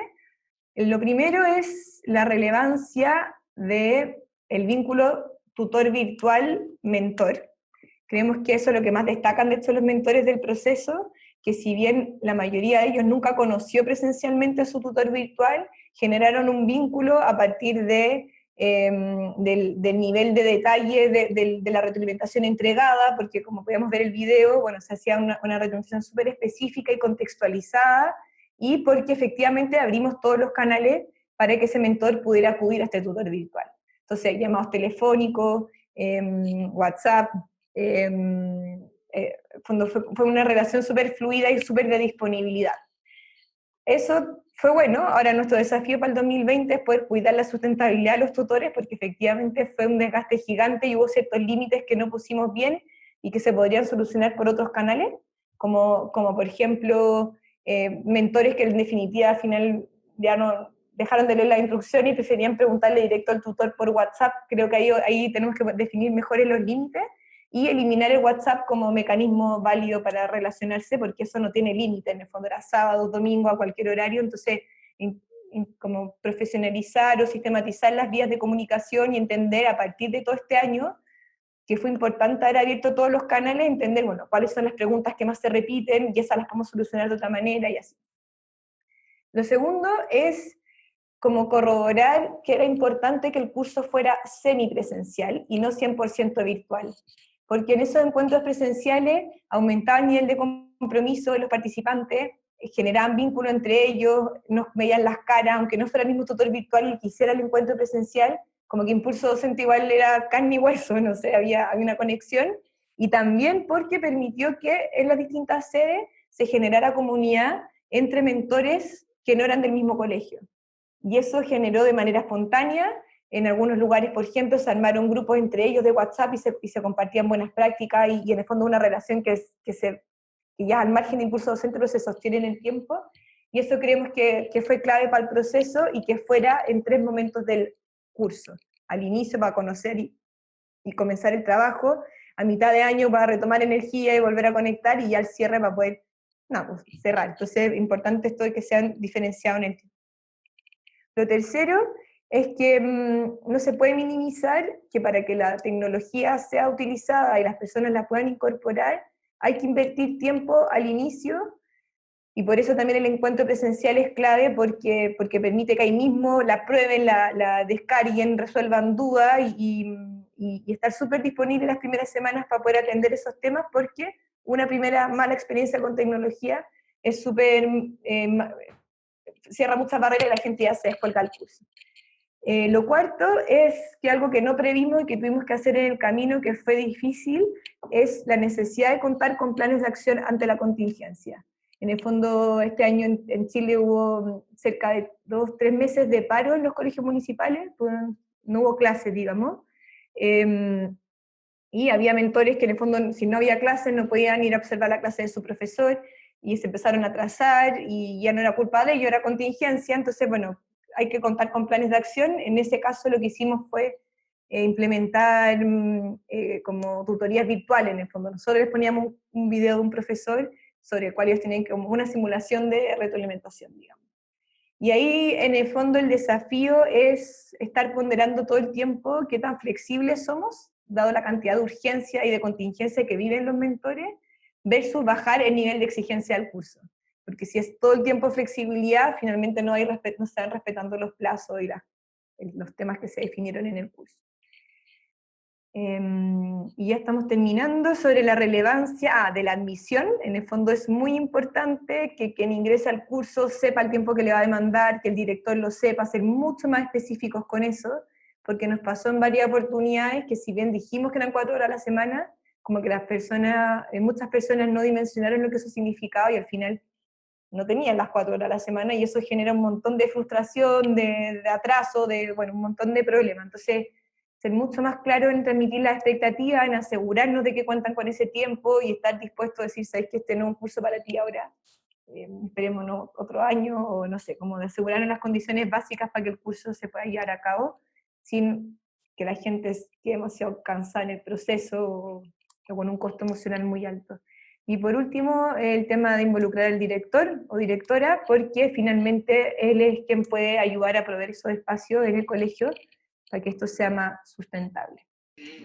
[SPEAKER 2] Lo primero es la relevancia del vínculo tutor virtual-mentor. Creemos que eso es lo que más destacan de hecho los mentores del proceso, que si bien la mayoría de ellos nunca conoció presencialmente a su tutor virtual, generaron un vínculo a partir del nivel de detalle de la retroalimentación entregada, porque como podíamos ver el video, bueno, se hacía una retroalimentación súper específica y contextualizada, y porque efectivamente abrimos todos los canales para que ese mentor pudiera acudir a este tutor virtual. Entonces, llamados telefónicos, WhatsApp, fue una relación súper fluida y súper de disponibilidad. Eso fue bueno. Ahora nuestro desafío para el 2020 es poder cuidar la sustentabilidad de los tutores, porque efectivamente fue un desgaste gigante y hubo ciertos límites que no pusimos bien y que se podrían solucionar por otros canales, como por ejemplo mentores que en definitiva al final ya no dejaron de leer la instrucción y preferían preguntarle directo al tutor por WhatsApp. Creo que ahí tenemos que definir mejores los límites y eliminar el WhatsApp como mecanismo válido para relacionarse, porque eso no tiene límite, en el fondo era sábado, domingo, a cualquier horario, entonces como profesionalizar o sistematizar las vías de comunicación y entender a partir de todo este año, que fue importante haber abierto todos los canales, entender, bueno, cuáles son las preguntas que más se repiten, y esas las podemos solucionar de otra manera, y así. Lo segundo es como corroborar que era importante que el curso fuera semipresencial y no 100% virtual, porque en esos encuentros presenciales aumentaba el nivel de compromiso de los participantes, generaban vínculo entre ellos, nos veían las caras, aunque no fuera el mismo tutor virtual y quisiera el encuentro presencial, como que Impulso Docente igual era carne y hueso, no sé, había una conexión, y también porque permitió que en las distintas sedes se generara comunidad entre mentores que no eran del mismo colegio. Y eso generó de manera espontánea. En algunos lugares, por ejemplo, se armaron grupos entre ellos de WhatsApp y se compartían buenas prácticas y en el fondo una relación que ya al margen de Impulso Docente pero se sostiene en el tiempo. Y eso creemos que fue clave para el proceso y que fuera en 3 momentos del curso. Al inicio para conocer y comenzar el trabajo, a mitad de año para retomar energía y volver a conectar, y ya al cierre para poder cerrar. Entonces es importante esto de que sean diferenciados en el tiempo. Lo tercero es que no se puede minimizar que para que la tecnología sea utilizada y las personas la puedan incorporar, hay que invertir tiempo al inicio, y por eso también el encuentro presencial es clave, porque permite que ahí mismo la prueben, la descarguen, resuelvan dudas y estar súper disponible las primeras semanas para poder atender esos temas, porque una primera mala experiencia con tecnología es súper... cierra muchas barreras y la gente ya se descuelga el curso. Lo cuarto es que algo que no previmos y que tuvimos que hacer en el camino, que fue difícil, es la necesidad de contar con planes de acción ante la contingencia. En el fondo, este año en Chile hubo cerca de 2-3 meses de paro en los colegios municipales, no hubo clases, digamos, y había mentores que en el fondo, si no había clases, no podían ir a observar la clase de su profesor, y se empezaron a atrasar, y ya no era culpa de ellos, era contingencia. Entonces, bueno, hay que contar con planes de acción. En ese caso lo que hicimos fue implementar como tutorías virtuales, en el fondo. Nosotros les poníamos un video de un profesor sobre el cual ellos tenían como una simulación de retroalimentación, digamos. Y ahí, en el fondo, el desafío es estar ponderando todo el tiempo qué tan flexibles somos, dado la cantidad de urgencia y de contingencia que viven los mentores, versus bajar el nivel de exigencia del curso. Porque si es todo el tiempo flexibilidad, finalmente no se están respetando los plazos y los temas que se definieron en el curso. Y ya estamos terminando. Sobre la relevancia de la admisión. En el fondo es muy importante que quien ingresa al curso sepa el tiempo que le va a demandar, que el director lo sepa, ser mucho más específicos con eso, porque nos pasó en varias oportunidades que si bien dijimos que eran 4 horas a la semana, como que muchas personas no dimensionaron lo que eso significaba y al final no tenían las 4 horas a la semana, y eso genera un montón de frustración, de atraso, un montón de problemas. Entonces, ser mucho más claro en transmitir las expectativas, en asegurarnos de que cuentan con ese tiempo y estar dispuesto a decir, sabes que este no es un curso para ti ahora, esperemos otro año, o no sé, como de asegurarnos las condiciones básicas para que el curso se pueda llevar a cabo, sin que la gente quede demasiado cansada en el proceso o con un costo emocional muy alto. Y por último, el tema de involucrar al director o directora, porque finalmente él es quien puede ayudar a proveer esos espacios en el colegio para que esto sea más sustentable.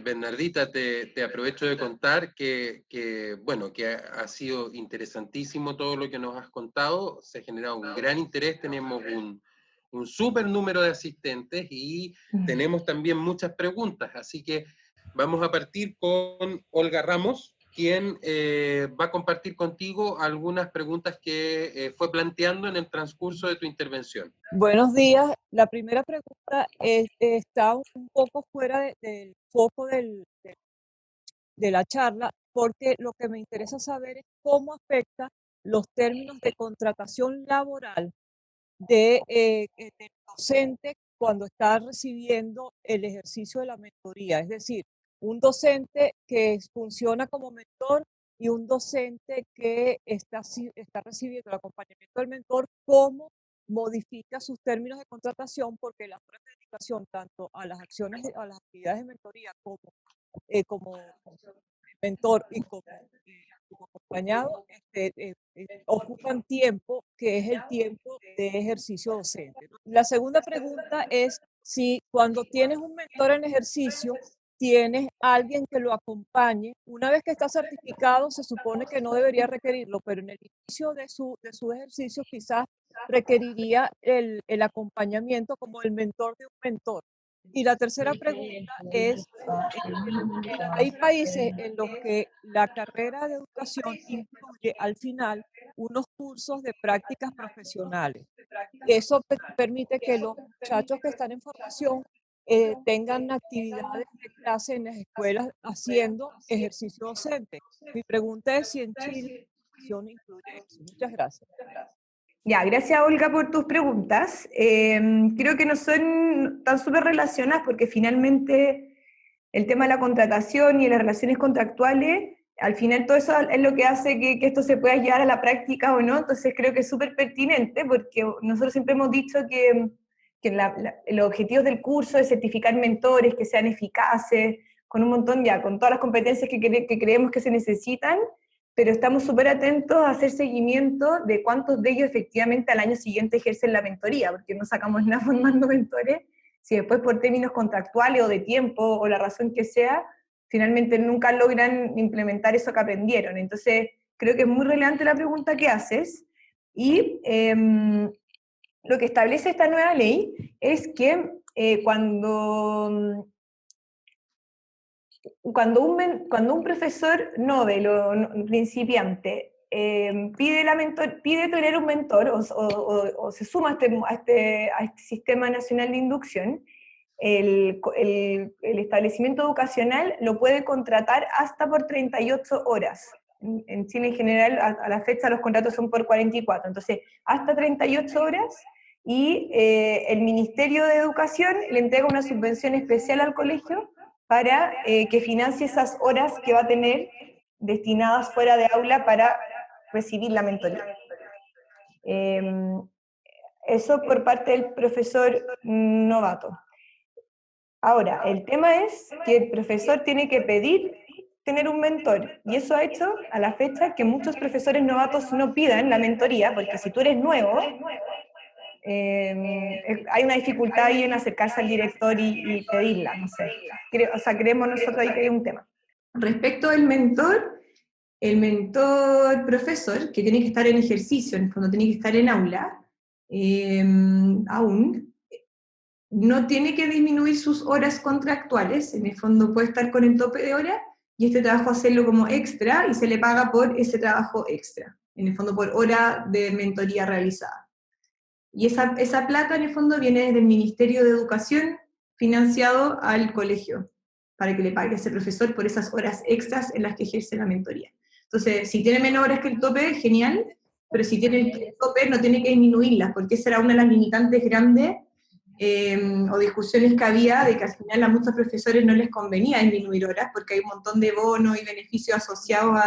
[SPEAKER 1] Bernardita, te aprovecho de contar que ha sido interesantísimo todo lo que nos has contado. Se ha generado un gran interés, tenemos un súper número de asistentes y tenemos también muchas preguntas, así que vamos a partir con Olga Ramos, quien va a compartir contigo algunas preguntas que fue planteando en el transcurso de tu intervención.
[SPEAKER 3] Buenos días. La primera pregunta está un poco fuera del foco de la charla, porque lo que me interesa saber es cómo afecta los términos de contratación laboral del docente cuando está recibiendo el ejercicio de la mentoría. Es decir, un docente que funciona como mentor y un docente que está recibiendo el acompañamiento del mentor, cómo modifica sus términos de contratación, porque las horas de dedicación tanto a las acciones, a las actividades de mentoría como mentor y como acompañado, ocupan tiempo que es el tiempo de ejercicio docente. La segunda pregunta es si cuando tienes un mentor en ejercicio, tienes alguien que lo acompañe. Una vez que está certificado, se supone que no debería requerirlo, pero en el inicio de su ejercicio quizás requeriría el acompañamiento como el mentor de un mentor. Y la tercera pregunta es, hay países en los que la carrera de educación incluye al final unos cursos de prácticas profesionales. Eso permite que los muchachos que están en formación tengan actividades de clase en las escuelas haciendo ejercicio docente. Mi pregunta es si en Chile la educación incluye eso. Muchas gracias.
[SPEAKER 2] Ya, gracias Olga por tus preguntas. Creo que no son tan súper relacionadas porque finalmente el tema de la contratación y de las relaciones contractuales, al final todo eso es lo que hace que esto se pueda llevar a la práctica o no, entonces creo que es súper pertinente porque nosotros siempre hemos dicho que los objetivos del curso es certificar mentores que sean eficaces, con un montón ya, con todas las competencias que creemos que se necesitan, pero estamos súper atentos a hacer seguimiento de cuántos de ellos efectivamente al año siguiente ejercen la mentoría, porque no sacamos nada formando mentores, si después por términos contractuales o de tiempo o la razón que sea, finalmente nunca logran implementar eso que aprendieron. Entonces, creo que es muy relevante la pregunta que haces, y lo que establece esta nueva ley es que cuando un profesor novel o principiante pide tener un mentor o se suma a este sistema nacional de inducción, el establecimiento educacional lo puede contratar hasta por 38 horas. En Chile en general a la fecha los contratos son por 44, entonces hasta 38 horas, y el Ministerio de Educación le entrega una subvención especial al colegio para que financie esas horas que va a tener destinadas fuera de aula para recibir la mentoría. Eso por parte del profesor novato. Ahora, el tema es que el profesor tiene que pedir tener un mentor, y eso ha hecho a la fecha que muchos profesores novatos no pidan la mentoría, porque si tú eres nuevo, hay una dificultad ahí en acercarse al director y pedirla, no sé. Creemos nosotros ahí que hay un tema. Respecto al mentor, el mentor profesor, que tiene que estar en ejercicio, cuando tiene que estar en aula, aún, no tiene que disminuir sus horas contractuales, en el fondo puede estar con el tope de hora, y este trabajo hacerlo como extra, y se le paga por ese trabajo extra, en el fondo por hora de mentoría realizada. Y esa plata, en el fondo, viene desde el Ministerio de Educación, financiado al colegio, para que le pague a ese profesor por esas horas extras en las que ejerce la mentoría. Entonces, si tiene menos horas que el tope, genial, pero si tiene el tope, no tiene que disminuirlas, porque esa era una de las limitantes grandes, o discusiones que había, de que al final a muchos profesores no les convenía disminuir horas, porque hay un montón de bonos y beneficios asociados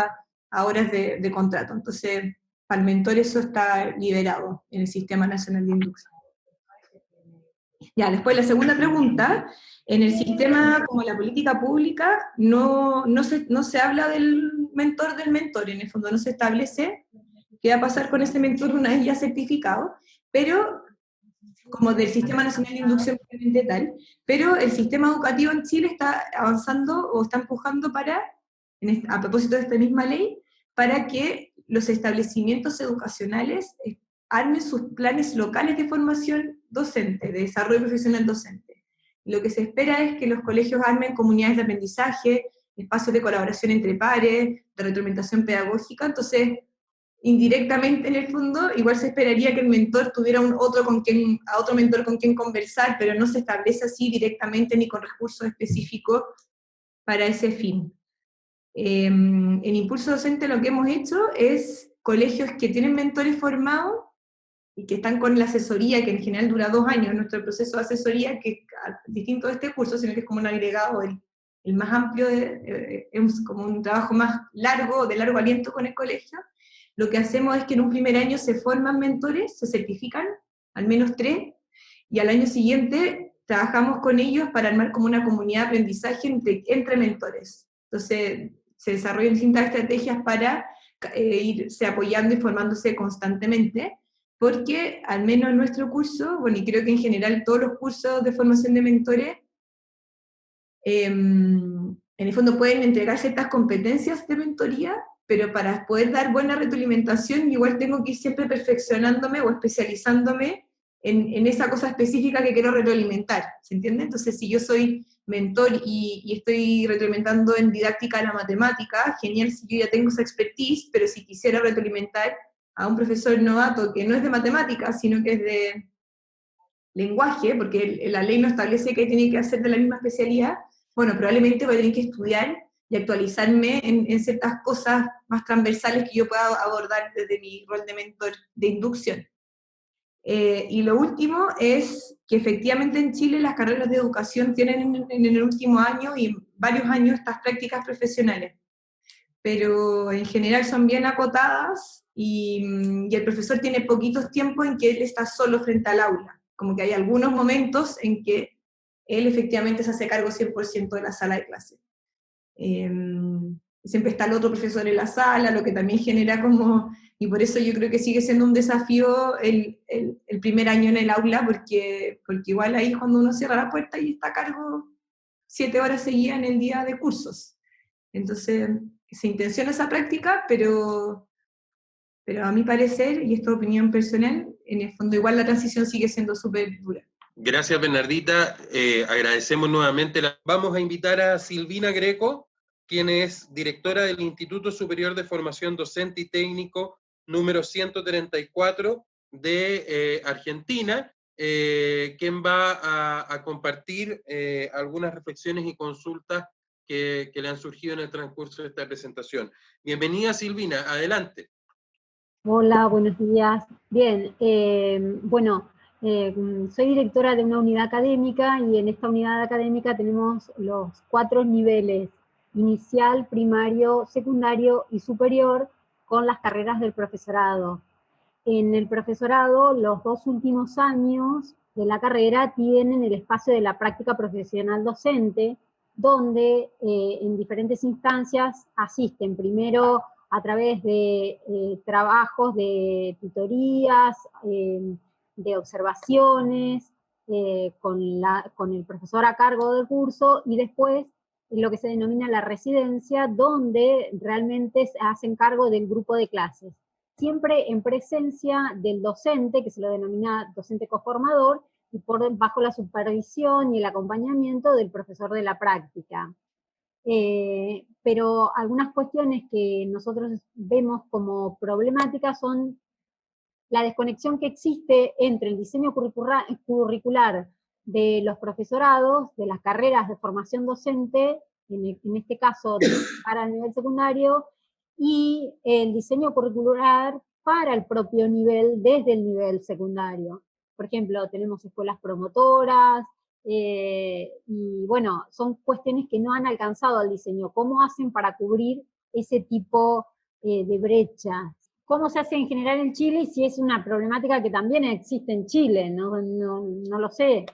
[SPEAKER 2] a horas de contrato. Entonces, para el mentor eso está liberado en el Sistema Nacional de Inducción. Ya, después la segunda pregunta, en el sistema como la política pública no se habla del mentor, en el fondo no se establece qué va a pasar con ese mentor una vez ya certificado, pero como del Sistema Nacional de Inducción tal, pero el sistema educativo en Chile está avanzando o está empujando a propósito de esta misma ley, para que los establecimientos educacionales armen sus planes locales de formación docente, de desarrollo profesional docente. Lo que se espera es que los colegios armen comunidades de aprendizaje, espacios de colaboración entre pares, de retroalimentación pedagógica. Entonces, indirectamente en el fondo, igual se esperaría que el mentor tuviera a otro mentor con quien conversar, pero no se establece así directamente ni con recursos específicos para ese fin. En Impulso Docente lo que hemos hecho es colegios que tienen mentores formados y que están con la asesoría, que en general dura 2 años, nuestro proceso de asesoría, que es distinto de este curso, sino que es como un agregado, el más amplio, es como un trabajo más largo, de largo aliento con el colegio. Lo que hacemos es que en un primer año se forman mentores, se certifican, al menos 3, y al año siguiente trabajamos con ellos para armar como una comunidad de aprendizaje entre mentores. Entonces se desarrollan distintas estrategias para irse apoyando y formándose constantemente, porque al menos en nuestro curso, bueno, y creo que en general todos los cursos de formación de mentores, en el fondo pueden entregar ciertas competencias de mentoría, pero para poder dar buena retroalimentación, igual tengo que ir siempre perfeccionándome o especializándome en esa cosa específica que quiero retroalimentar, ¿se entiende? Entonces, si yo soy mentor y estoy retroalimentando en didáctica de la matemática, genial si yo ya tengo esa expertise, pero si quisiera retroalimentar a un profesor novato que no es de matemáticas, sino que es de lenguaje, porque la ley no establece que tiene que hacer de la misma especialidad, bueno, probablemente voy a tener que estudiar y actualizarme en ciertas cosas más transversales que yo pueda abordar desde mi rol de mentor de inducción. Y lo último es que efectivamente en Chile las carreras de educación tienen en el último año y varios años estas prácticas profesionales, pero en general son bien acotadas y el profesor tiene poquitos tiempos en que él está solo frente al aula, como que hay algunos momentos en que él efectivamente se hace cargo 100% de la sala de clase. Siempre está el otro profesor en la sala, lo que también genera como, y por eso yo creo que sigue siendo un desafío el primer año en el aula, porque igual ahí cuando uno cierra la puerta y está a cargo 7 horas seguidas en el día de cursos. Entonces, se intenciona esa práctica, pero a mi parecer, y esta opinión personal, en el fondo igual la transición sigue siendo súper dura.
[SPEAKER 1] Gracias, Bernardita. Agradecemos nuevamente. Vamos a invitar a Silvina Greco, quien es directora del Instituto Superior de Formación Docente y Técnico número 134 de Argentina, quien va a compartir algunas reflexiones y consultas que le han surgido en el transcurso de esta presentación. Bienvenida, Silvina, adelante.
[SPEAKER 4] Hola, buenos días. Bien, soy directora de una unidad académica y en esta unidad académica tenemos los 4 niveles: inicial, primario, secundario y superior, con las carreras del profesorado. En el profesorado, los 2 últimos años de la carrera tienen el espacio de la práctica profesional docente, donde en diferentes instancias asisten primero a través de trabajos de tutorías, de observaciones, con el profesor a cargo del curso, y después lo que se denomina la residencia, donde realmente se hacen cargo del grupo de clases, siempre en presencia del docente, que se lo denomina docente coformador, y bajo la supervisión y el acompañamiento del profesor de la práctica. Pero algunas cuestiones que nosotros vemos como problemáticas son la desconexión que existe entre el diseño curricular de los profesorados, de las carreras de formación docente, en este caso para el nivel secundario, y el diseño curricular para el propio nivel, desde el nivel secundario. Por ejemplo, tenemos escuelas promotoras, y bueno, son cuestiones que no han alcanzado al diseño. ¿Cómo hacen para cubrir ese tipo de brechas? ¿Cómo se hace en general en Chile? Y si es una problemática que también existe en Chile, no lo sé.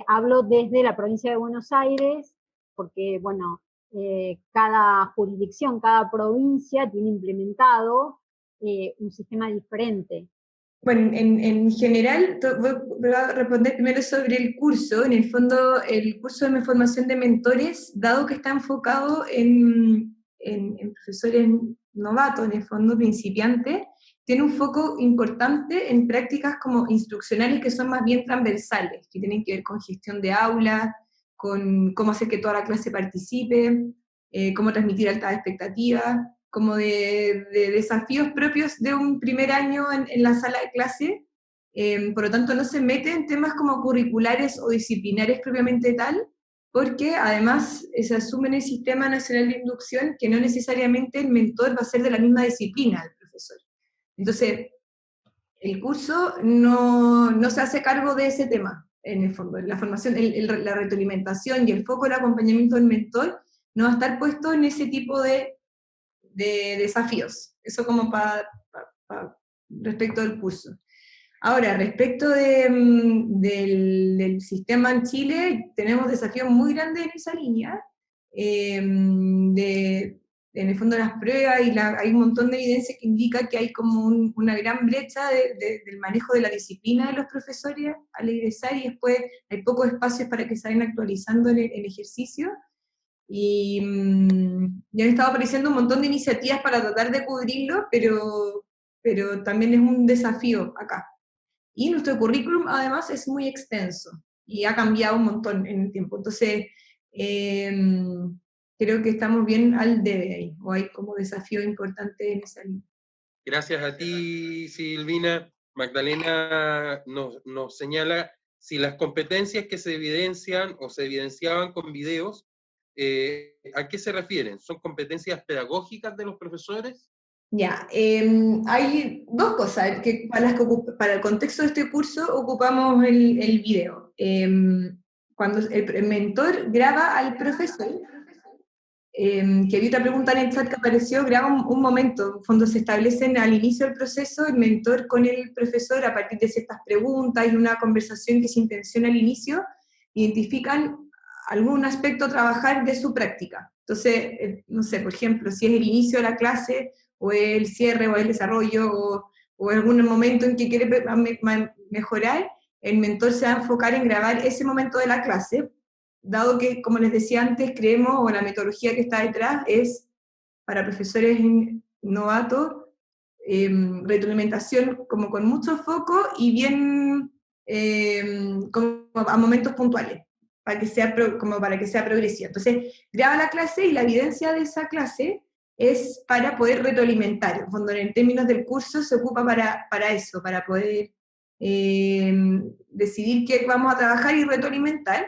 [SPEAKER 4] Hablo desde la provincia de Buenos Aires, porque, bueno, cada jurisdicción, cada provincia tiene implementado un sistema diferente.
[SPEAKER 2] Bueno, en general, voy a responder primero sobre el curso. En el fondo, el curso de formación de mentores, dado que está enfocado en profesores novatos, en el fondo principiantes, tiene un foco importante en prácticas como instruccionales que son más bien transversales, que tienen que ver con gestión de aulas, con cómo hacer que toda la clase participe, cómo transmitir altas expectativas, como de desafíos propios de un primer año en la sala de clase. Por lo tanto, no se mete en temas como curriculares o disciplinares propiamente tal, porque además se asume en el Sistema Nacional de Inducción que no necesariamente el mentor va a ser de la misma disciplina del profesor. Entonces, el curso no se hace cargo de ese tema, en el fondo. La formación, la retroalimentación y el foco del acompañamiento del mentor no va a estar puesto en ese tipo de desafíos. Eso como respecto del curso. Ahora, respecto del sistema en Chile, tenemos desafíos muy grandes en esa línea, en el fondo de las pruebas, y hay un montón de evidencia que indica que hay como una gran brecha del manejo de la disciplina de los profesores al egresar, y después hay pocos espacios para que se vayan actualizando el ejercicio, y ya han estado apareciendo un montón de iniciativas para tratar de cubrirlo, pero también es un desafío acá. Y nuestro currículum además es muy extenso y ha cambiado un montón en el tiempo. Entonces, creo que estamos bien al debe ahí, o hay como desafío importante en esa línea.
[SPEAKER 1] Gracias a ti, Silvina. Magdalena nos señala si las competencias que se evidencian o se evidenciaban con videos, ¿a qué se refieren? ¿Son competencias pedagógicas de los profesores?
[SPEAKER 2] Ya, hay dos cosas que para el contexto de este curso ocupamos el video. Cuando el mentor graba al profesor, que había otra pregunta en el chat que apareció, graba un momento, en fondo se establecen al inicio del proceso el mentor con el profesor a partir de ciertas preguntas y una conversación que se intenciona al inicio, identifican algún aspecto a trabajar de su práctica. Entonces, no sé, por ejemplo, si es el inicio de la clase, o el cierre, o el desarrollo, o algún momento en que quiere mejorar, el mentor se va a enfocar en grabar ese momento de la clase, dado que, como les decía antes, creemos, o la metodología que está detrás es para profesores novatos, retroalimentación como con mucho foco y bien como a momentos puntuales, para que sea progresiva. Entonces, graba la clase y la evidencia de esa clase es para poder retroalimentar. En fondo, en términos del curso se ocupa para eso, para poder decidir qué vamos a trabajar y retroalimentar.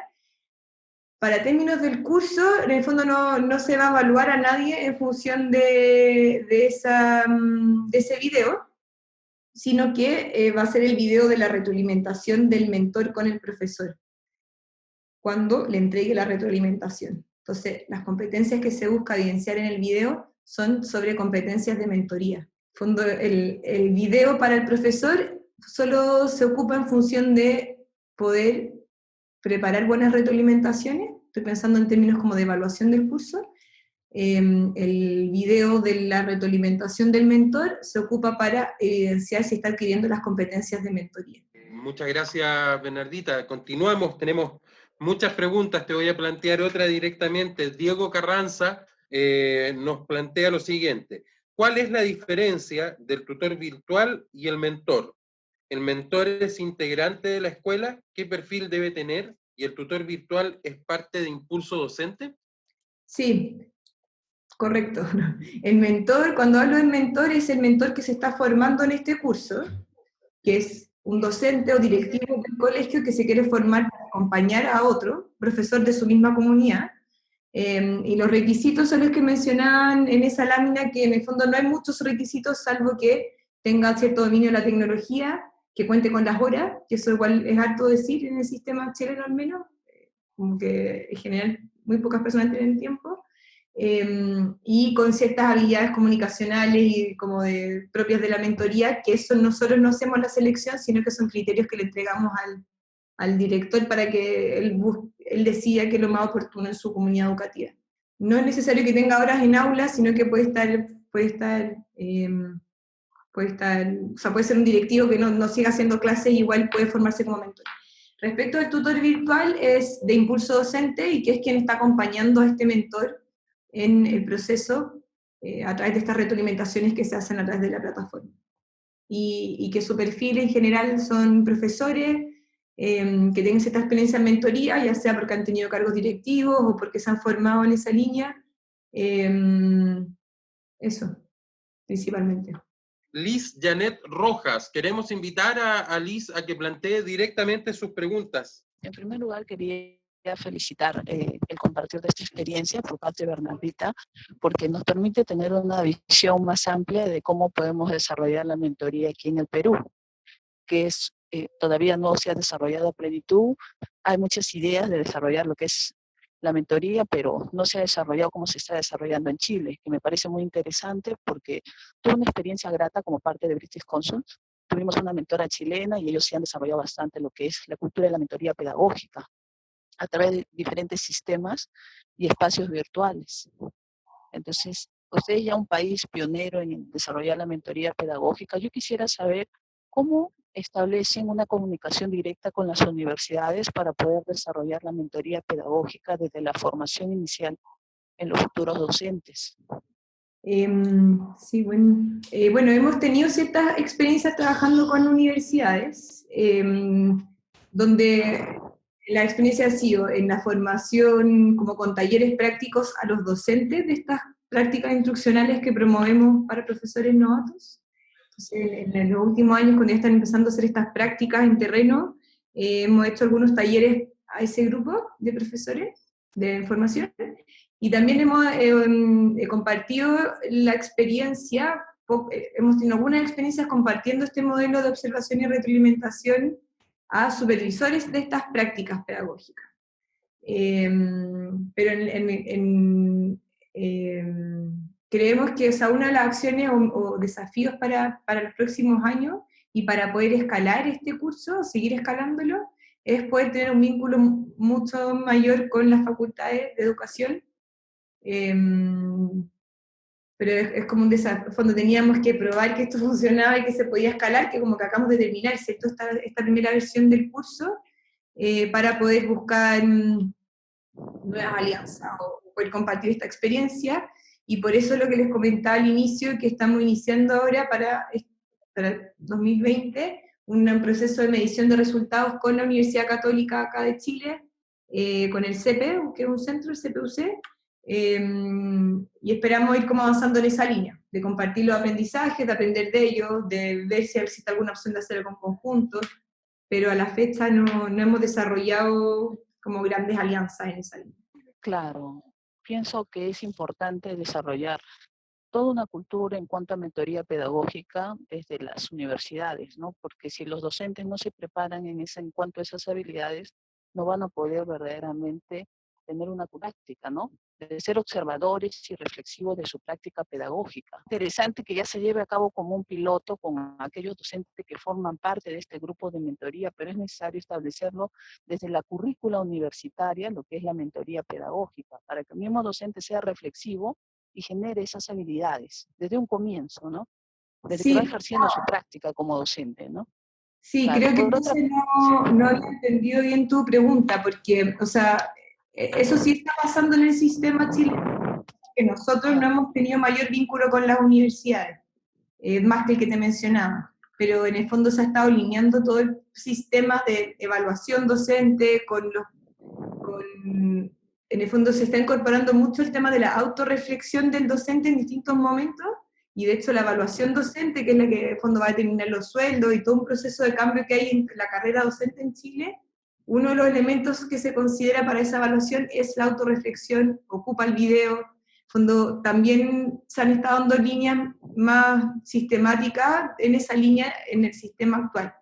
[SPEAKER 2] Para términos del curso, en el fondo no se va a evaluar a nadie en función de ese video, sino que va a ser el video de la retroalimentación del mentor con el profesor, cuando le entregue la retroalimentación. Entonces, las competencias que se busca evidenciar en el video son sobre competencias de mentoría. En fondo, el video para el profesor solo se ocupa en función de poder preparar buenas retroalimentaciones, estoy pensando en términos como de evaluación del curso. El video de la retroalimentación del mentor se ocupa para evidenciar si está adquiriendo las competencias de mentoría.
[SPEAKER 1] Muchas gracias, Bernardita. Continuamos, tenemos muchas preguntas, te voy a plantear otra directamente. Diego Carranza nos plantea lo siguiente: ¿cuál es la diferencia del tutor virtual y el mentor? ¿El mentor es integrante de la escuela? ¿Qué perfil debe tener? ¿Y el tutor virtual es parte de Impulso Docente?
[SPEAKER 2] Sí, correcto. El mentor, cuando hablo del mentor, es el mentor que se está formando en este curso, que es un docente o directivo del colegio que se quiere formar para acompañar a otro profesor de su misma comunidad. Y los requisitos son los que mencionaban en esa lámina, que en el fondo no hay muchos requisitos, salvo que tenga cierto dominio de la tecnología, que cuente con las horas, que eso igual es harto decir en el sistema chileno al menos, como que en general muy pocas personas tienen tiempo, y con ciertas habilidades comunicacionales y como propias de la mentoría, que eso nosotros no hacemos la selección, sino que son criterios que le entregamos al director para que él decida qué es lo más oportuno en su comunidad educativa. No es necesario que tenga horas en aula, sino que puede ser un directivo que no siga haciendo clases y igual puede formarse como mentor. Respecto al tutor virtual, es de Impulso Docente y que es quien está acompañando a este mentor en el proceso a través de estas retroalimentaciones que se hacen a través de la plataforma. Y que su perfil en general son profesores que tengan cierta experiencia en mentoría, ya sea porque han tenido cargos directivos o porque se han formado en esa línea, Eso, principalmente.
[SPEAKER 1] Liz Janet Rojas, queremos invitar a Liz a que plantee directamente sus preguntas.
[SPEAKER 5] En primer lugar, quería felicitar el compartir de esta experiencia por parte de Bernardita, porque nos permite tener una visión más amplia de cómo podemos desarrollar la mentoría aquí en el Perú, que es, todavía no se ha desarrollado a plenitud. Hay muchas ideas de desarrollar lo que es la mentoría, pero no se ha desarrollado como se está desarrollando en Chile, que me parece muy interesante porque tuve una experiencia grata como parte de British Council. Tuvimos una mentora chilena y ellos sí han desarrollado bastante lo que es la cultura de la mentoría pedagógica a través de diferentes sistemas y espacios virtuales. Entonces, ustedes ya un país pionero en desarrollar la mentoría pedagógica, yo quisiera saber cómo establecen una comunicación directa con las universidades para poder desarrollar la mentoría pedagógica desde la formación inicial en los futuros docentes.
[SPEAKER 2] Sí, bueno. Bueno, hemos tenido ciertas experiencias trabajando con universidades, donde la experiencia ha sido en la formación, como con talleres prácticos a los docentes de estas prácticas instruccionales que promovemos para profesores novatos. Entonces, en los últimos años, cuando ya están empezando a hacer estas prácticas en terreno, hemos hecho algunos talleres a ese grupo de profesores de formación. Y también hemos compartido la experiencia, hemos tenido algunas experiencias compartiendo este modelo de observación y retroalimentación a supervisores de estas prácticas pedagógicas. Pero creemos que, o sea, una de las acciones o desafíos para los próximos años y para poder escalar este curso, seguir escalándolo, es poder tener un vínculo mucho mayor con las facultades de educación. Pero es como un desafío, cuando teníamos que probar que esto funcionaba y que se podía escalar, que como que acabamos de terminar, ¿cierto? Esta primera versión del curso, para poder buscar nuevas alianzas o poder compartir esta experiencia, y por eso lo que les comentaba al inicio, que estamos iniciando ahora para 2020, un proceso de medición de resultados con la Universidad Católica acá de Chile, con el CEPE, que es un centro, el CPUC, y esperamos ir como avanzando en esa línea, de compartir los aprendizajes, de aprender de ellos, de ver si existe alguna opción de hacer algo en conjunto, pero a la fecha no hemos desarrollado como grandes alianzas en esa línea.
[SPEAKER 5] Claro, pienso que es importante desarrollar toda una cultura en cuanto a mentoría pedagógica desde las universidades, ¿no? Porque si los docentes no se preparan en cuanto a esas habilidades, no van a poder verdaderamente tener una práctica, ¿no? De ser observadores y reflexivos de su práctica pedagógica. Interesante que ya se lleve a cabo como un piloto con aquellos docentes que forman parte de este grupo de mentoría, pero es necesario establecerlo desde la currícula universitaria, lo que es la mentoría pedagógica, para que el mismo docente sea reflexivo y genere esas habilidades desde un comienzo, ¿no? Desde que va ejerciendo su práctica como docente, ¿no?
[SPEAKER 2] Sí,
[SPEAKER 5] Claro.
[SPEAKER 2] creo que entonces no había entendido bien tu pregunta, porque, o sea, eso sí está pasando en el sistema chileno, que nosotros no hemos tenido mayor vínculo con las universidades, más que el que te mencionaba, pero en el fondo se ha estado alineando todo el sistema de evaluación docente en el fondo se está incorporando mucho el tema de la autorreflexión del docente en distintos momentos, y de hecho la evaluación docente, que es la que en el fondo va a determinar los sueldos y todo un proceso de cambio que hay en la carrera docente en Chile, uno de los elementos que se considera para esa evaluación es la autorreflexión, ocupa el video. En fondo también se han estado dando líneas más sistemáticas en esa línea en el sistema actual.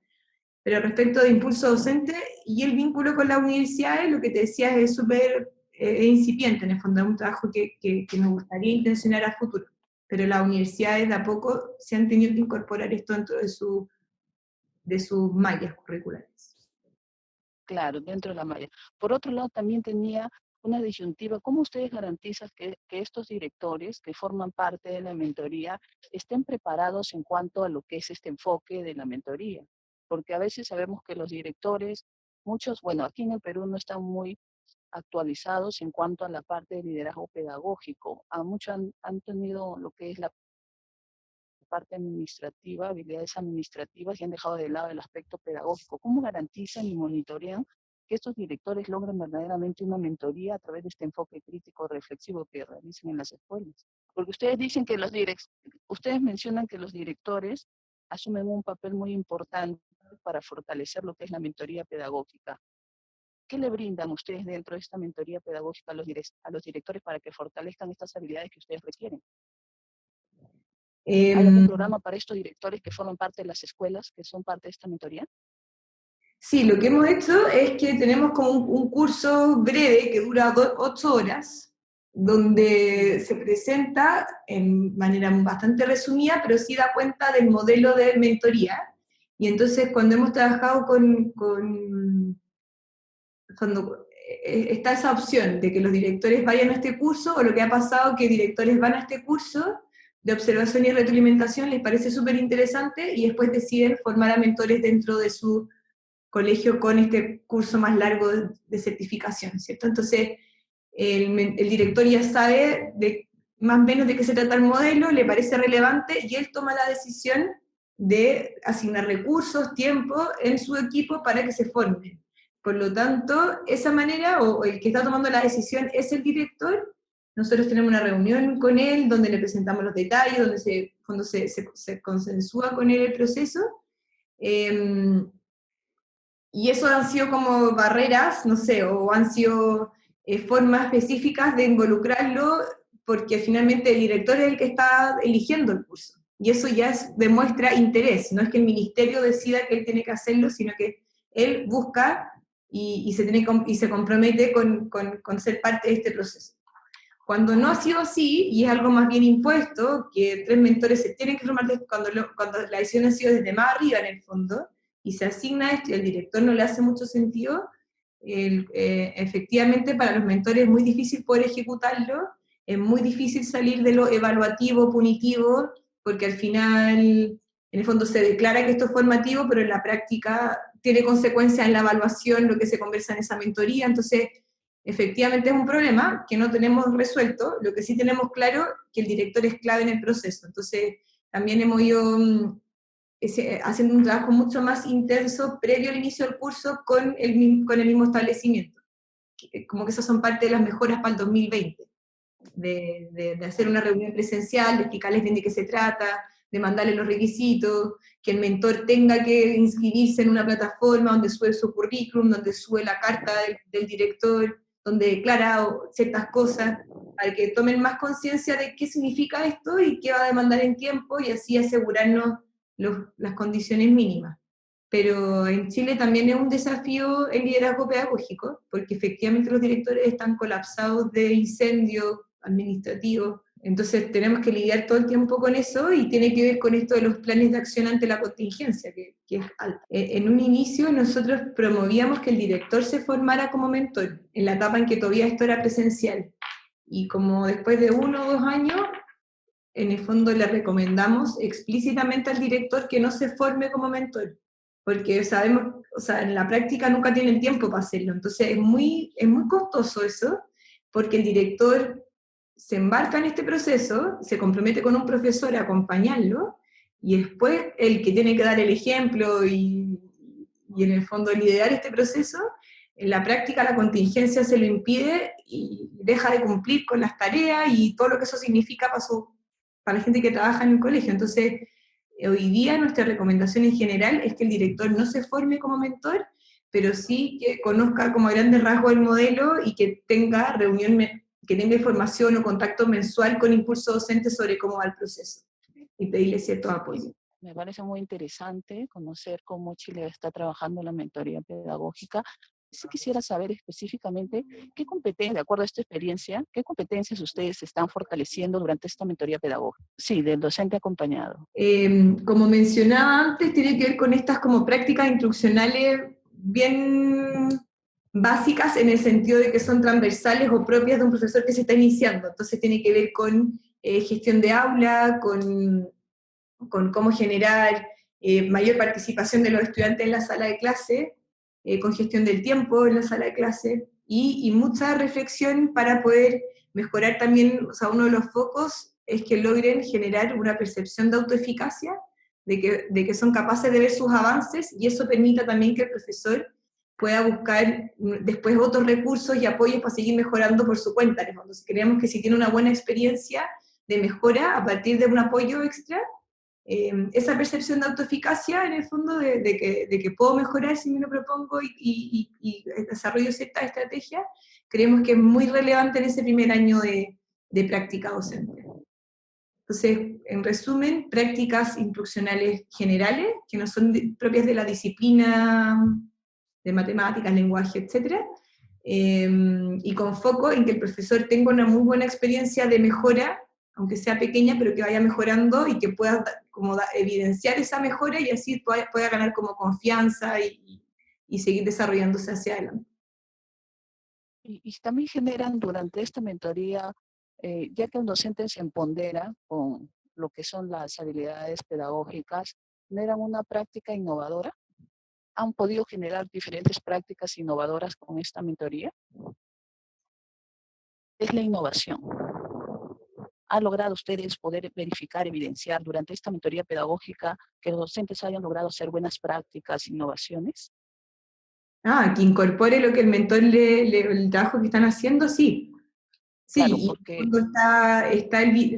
[SPEAKER 2] Pero respecto de impulso docente y el vínculo con las universidades, lo que te decía es súper incipiente, en el fondo es un trabajo que nos gustaría intencionar a futuro, pero las universidades de a poco se han tenido que incorporar esto dentro de sus mallas curriculares.
[SPEAKER 5] Claro, dentro de la malla. Por otro lado, también tenía una disyuntiva. ¿Cómo ustedes garantizan que estos directores que forman parte de la mentoría estén preparados en cuanto a lo que es este enfoque de la mentoría? Porque a veces sabemos que los directores, muchos, bueno, aquí en el Perú no están muy actualizados en cuanto a la parte de liderazgo pedagógico. Muchos han tenido lo que es la parte administrativa, habilidades administrativas, y han dejado de lado el aspecto pedagógico. ¿Cómo garantizan y monitorean que estos directores logren verdaderamente una mentoría a través de este enfoque crítico reflexivo que realicen en las escuelas. Porque ustedes dicen que ustedes mencionan que los directores asumen un papel muy importante para fortalecer lo que es la mentoría pedagógica. ¿Qué le brindan ustedes dentro de esta mentoría pedagógica a los directores para que fortalezcan estas habilidades que ustedes requieren? ¿Hay algún programa para estos directores que forman parte de las escuelas, que son parte de esta mentoría?
[SPEAKER 2] Sí, lo que hemos hecho es que tenemos como un curso breve que dura 8 horas, donde se presenta en manera bastante resumida, pero sí da cuenta del modelo de mentoría. Y entonces cuando hemos trabajado cuando está esa opción de que los directores vayan a este curso, o lo que ha pasado que directores van a este curso de observación y retroalimentación, les parece súper interesante y después deciden formar a mentores dentro de su colegio con este curso más largo de certificación, ¿cierto? Entonces, el director ya sabe más o menos de qué se trata el modelo, le parece relevante y él toma la decisión de asignar recursos, tiempo en su equipo para que se formen. Por lo tanto, esa manera, o el que está tomando la decisión es el director. Nosotros tenemos una reunión con él donde le presentamos los detalles, donde cuando se consensúa con él el proceso. Y eso han sido como barreras, no sé, o han sido formas específicas de involucrarlo, porque finalmente el director es el que está eligiendo el curso. Y eso ya demuestra interés, no es que el ministerio decida que él tiene que hacerlo, sino que él busca y se compromete con ser parte de este proceso. Cuando no ha sido así, y es algo más bien impuesto, que 3 mentores se tienen que formar cuando la decisión ha sido desde más arriba en el fondo, y se asigna esto y al director no le hace mucho sentido, efectivamente para los mentores es muy difícil poder ejecutarlo, es muy difícil salir de lo evaluativo, punitivo, porque al final, en el fondo se declara que esto es formativo, pero en la práctica tiene consecuencias en la evaluación, lo que se conversa en esa mentoría, entonces efectivamente es un problema que no tenemos resuelto, lo que sí tenemos claro que el director es clave en el proceso, entonces también hemos ido haciendo un trabajo mucho más intenso previo al inicio del curso con el mismo establecimiento. Como que esas son parte de las mejoras para el 2020, de hacer una reunión presencial, de explicarles bien de qué se trata, de mandarles los requisitos, que el mentor tenga que inscribirse en una plataforma donde sube su currículum, donde sube la carta del director, donde declara ciertas cosas, para que tomen más conciencia de qué significa esto y qué va a demandar en tiempo, y así asegurarnos las condiciones mínimas. Pero en Chile también es un desafío el liderazgo pedagógico, porque efectivamente los directores están colapsados de incendios administrativos, entonces tenemos que lidiar todo el tiempo con eso, y tiene que ver con esto de los planes de acción ante la contingencia, que es alta. En un inicio nosotros promovíamos que el director se formara como mentor, en la etapa en que todavía esto era presencial, y como después de 1 o 2 años, en el fondo le recomendamos explícitamente al director que no se forme como mentor, porque sabemos, o sea, en la práctica nunca tienen tiempo para hacerlo, entonces es muy costoso eso, porque el director se embarca en este proceso, se compromete con un profesor a acompañarlo, y después el que tiene que dar el ejemplo y en el fondo liderar este proceso, en la práctica la contingencia se lo impide y deja de cumplir con las tareas y todo lo que eso significa para la gente que trabaja en el colegio. Entonces, hoy día nuestra recomendación en general es que el director no se forme como mentor, pero sí que conozca como a grandes rasgos el modelo y que tenga que tenga información o contacto mensual con impulso docente sobre cómo va el proceso y pedirle cierto apoyo.
[SPEAKER 5] Me parece muy interesante conocer cómo Chile está trabajando la mentoría pedagógica. Sí quisiera saber específicamente qué competencias, de acuerdo a esta experiencia, qué competencias ustedes están fortaleciendo durante esta mentoría pedagógica. Sí, del docente acompañado.
[SPEAKER 2] Como mencionaba antes, tiene que ver con estas como prácticas instruccionales bien básicas, en el sentido de que son transversales o propias de un profesor que se está iniciando. Entonces tiene que ver con gestión de aula, con cómo generar mayor participación de los estudiantes en la sala de clase, con gestión del tiempo en la sala de clase, y mucha reflexión para poder mejorar también, o sea, uno de los focos es que logren generar una percepción de autoeficacia, de que son capaces de ver sus avances, y eso permita también que el profesor pueda buscar después otros recursos y apoyos para seguir mejorando por su cuenta. Entonces creemos que si tiene una buena experiencia de mejora a partir de un apoyo extra, esa percepción de autoeficacia, en el fondo, de que puedo mejorar si me lo propongo y desarrollo cierta estrategia, creemos que es muy relevante en ese primer año de práctica docente. Entonces, en resumen, prácticas instruccionales generales, que no son propias de la disciplina de matemáticas, lenguaje, etc., y con foco en que el profesor tenga una muy buena experiencia de mejora, aunque sea pequeña, pero que vaya mejorando y que pueda evidenciar esa mejora y así pueda ganar como confianza y seguir desarrollándose hacia adelante.
[SPEAKER 5] Y también generan durante esta mentoría, ya que el docente se empodera con lo que son las habilidades pedagógicas, generan una práctica innovadora. ¿Han podido generar diferentes prácticas innovadoras con esta mentoría? Es la innovación. ¿Han logrado ustedes poder verificar, evidenciar durante esta mentoría pedagógica que los docentes hayan logrado hacer buenas prácticas, innovaciones?
[SPEAKER 2] Que incorpore lo que el mentor el trabajo que están haciendo, sí. Sí,
[SPEAKER 5] Claro,
[SPEAKER 2] y
[SPEAKER 5] porque
[SPEAKER 2] en el fondo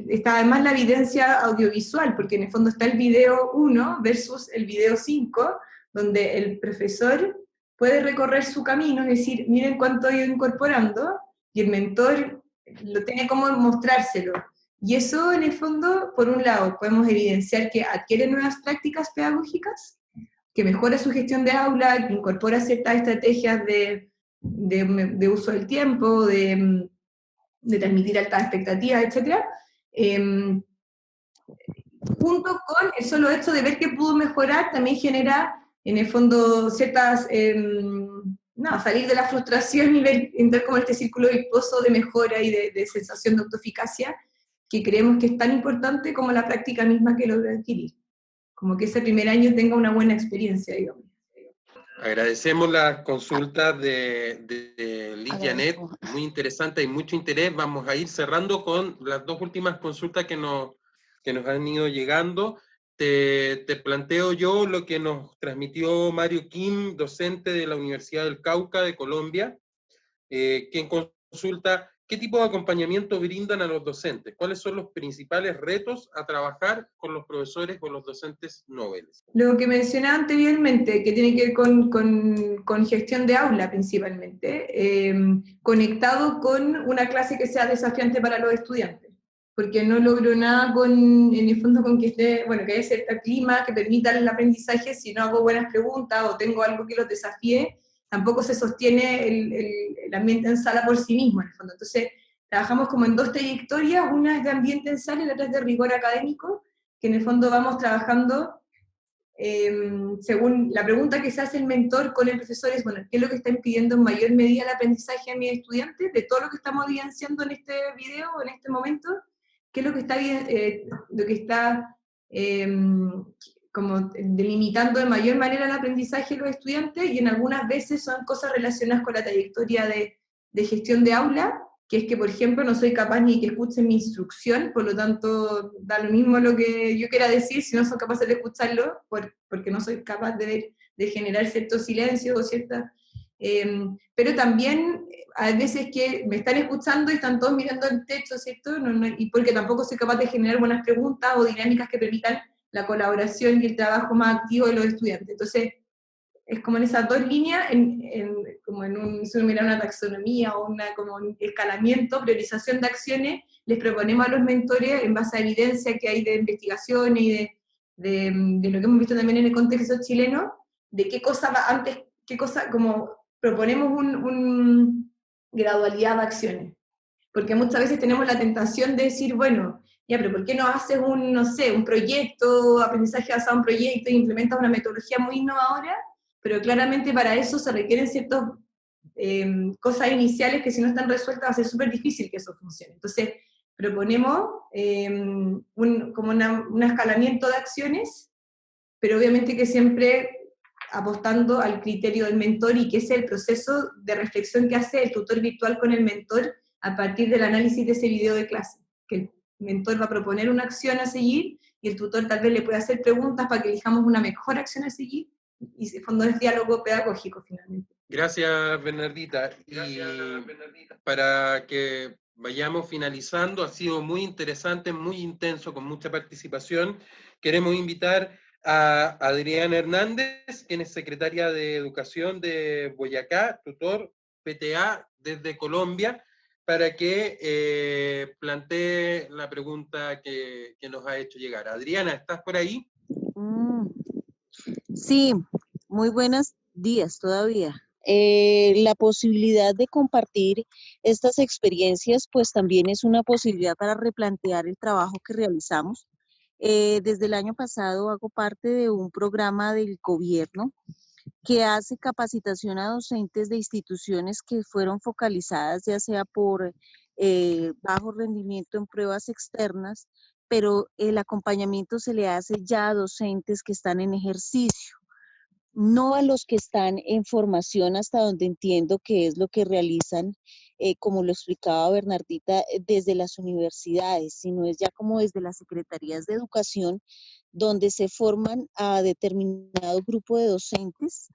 [SPEAKER 2] está además la evidencia audiovisual, porque en el fondo está el video 1 versus el video 5, donde el profesor puede recorrer su camino, es decir, miren cuánto he ido incorporando, y el mentor lo tiene como mostrárselo. Y eso, en el fondo, por un lado, podemos evidenciar que adquiere nuevas prácticas pedagógicas, que mejora su gestión de aula, que incorpora ciertas estrategias de uso del tiempo, de transmitir altas expectativas, etc. Junto con el solo hecho de ver que pudo mejorar, también genera, en el fondo, ciertas, salir de la frustración y entrar como en este círculo virtuoso de mejora y de sensación de autoeficacia, que creemos que es tan importante como la práctica misma que logra adquirir. Como que ese primer año tenga una buena experiencia, digamos.
[SPEAKER 1] Agradecemos las consultas de Liz Janet, muy interesante, hay mucho interés. Vamos a ir cerrando con las dos últimas consultas que nos han ido llegando. Te planteo yo lo que nos transmitió Mario Kim, docente de la Universidad del Cauca de Colombia, quien consulta: ¿qué tipo de acompañamiento brindan a los docentes? ¿Cuáles son los principales retos a trabajar con los profesores o los docentes noveles?
[SPEAKER 2] Lo que mencionaba anteriormente, que tiene que ver con gestión de aula principalmente, conectado con una clase que sea desafiante para los estudiantes, porque no logro nada en el fondo con que esté, que haya cierto clima que permita el aprendizaje si no hago buenas preguntas o tengo algo que los desafíe. Tampoco se sostiene el ambiente en sala por sí mismo, en el fondo. Entonces, trabajamos como en dos trayectorias, una es de ambiente en sala y la otra es de rigor académico, que en el fondo vamos trabajando según la pregunta que se hace el mentor con el profesor es, ¿qué es lo que está impidiendo en mayor medida el aprendizaje a mis estudiantes? De todo lo que estamos evidenciando en este video, en este momento, ¿qué es lo que está como delimitando de mayor manera el aprendizaje de los estudiantes? Y en algunas veces son cosas relacionadas con la trayectoria de gestión de aula, que es que, por ejemplo, no soy capaz ni que escuchen mi instrucción, por lo tanto, da lo mismo lo que yo quiera decir, si no son capaces de escucharlo, porque no soy capaz de generar cierto silencio o cierta... pero también hay veces que me están escuchando y están todos mirando el techo, ¿cierto? Y porque tampoco soy capaz de generar buenas preguntas o dinámicas que permitan la colaboración y el trabajo más activo de los estudiantes. Entonces, es como en esas dos líneas, como si uno mira una taxonomía o como un escalamiento, priorización de acciones, les proponemos a los mentores, en base a evidencia que hay de investigaciones y de lo que hemos visto también en el contexto chileno, de qué cosa va antes, qué cosa, como proponemos una gradualidad de acciones. Porque muchas veces tenemos la tentación de decir, ya, pero ¿por qué no haces un proyecto, aprendizaje basado en proyecto, e implementas una metodología muy innovadora? Pero claramente para eso se requieren ciertas cosas iniciales que si no están resueltas va a ser súper difícil que eso funcione. Entonces, proponemos como un escalamiento de acciones, pero obviamente que siempre apostando al criterio del mentor y que es el proceso de reflexión que hace el tutor virtual con el mentor a partir del análisis de ese video de clase, que el mentor va a proponer una acción a seguir y el tutor tal vez le puede hacer preguntas para que elijamos una mejor acción a seguir, y en fondo es diálogo pedagógico finalmente.
[SPEAKER 1] Gracias, Bernardita. Y para que vayamos finalizando, ha sido muy interesante, muy intenso, con mucha participación. Queremos invitar a Adriana Hernández, quien es secretaria de Educación de Boyacá, tutor PTA desde Colombia, para que plantee la pregunta que nos ha hecho llegar. Adriana, ¿estás por ahí?
[SPEAKER 6] Sí, muy buenos días todavía. La posibilidad de compartir estas experiencias, pues también es una posibilidad para replantear el trabajo que realizamos. Desde el año pasado hago parte de un programa del gobierno que hace capacitación a docentes de instituciones que fueron focalizadas ya sea por bajo rendimiento en pruebas externas, pero el acompañamiento se le hace ya a docentes que están en ejercicio, no a los que están en formación, hasta donde entiendo que es lo que realizan, como lo explicaba Bernardita, desde las universidades, sino es ya como desde las secretarías de educación, donde se forman a determinado grupo de docentes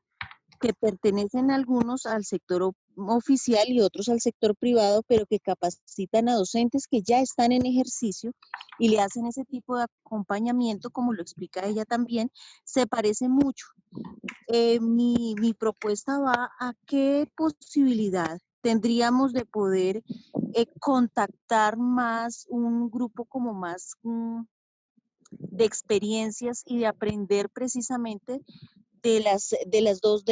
[SPEAKER 6] que pertenecen algunos al sector oficial y otros al sector privado, pero que capacitan a docentes que ya están en ejercicio y le hacen ese tipo de acompañamiento, como lo explica ella también, se parece mucho. Mi propuesta va a qué posibilidad tendríamos de poder contactar más un grupo como más de experiencias y de aprender precisamente de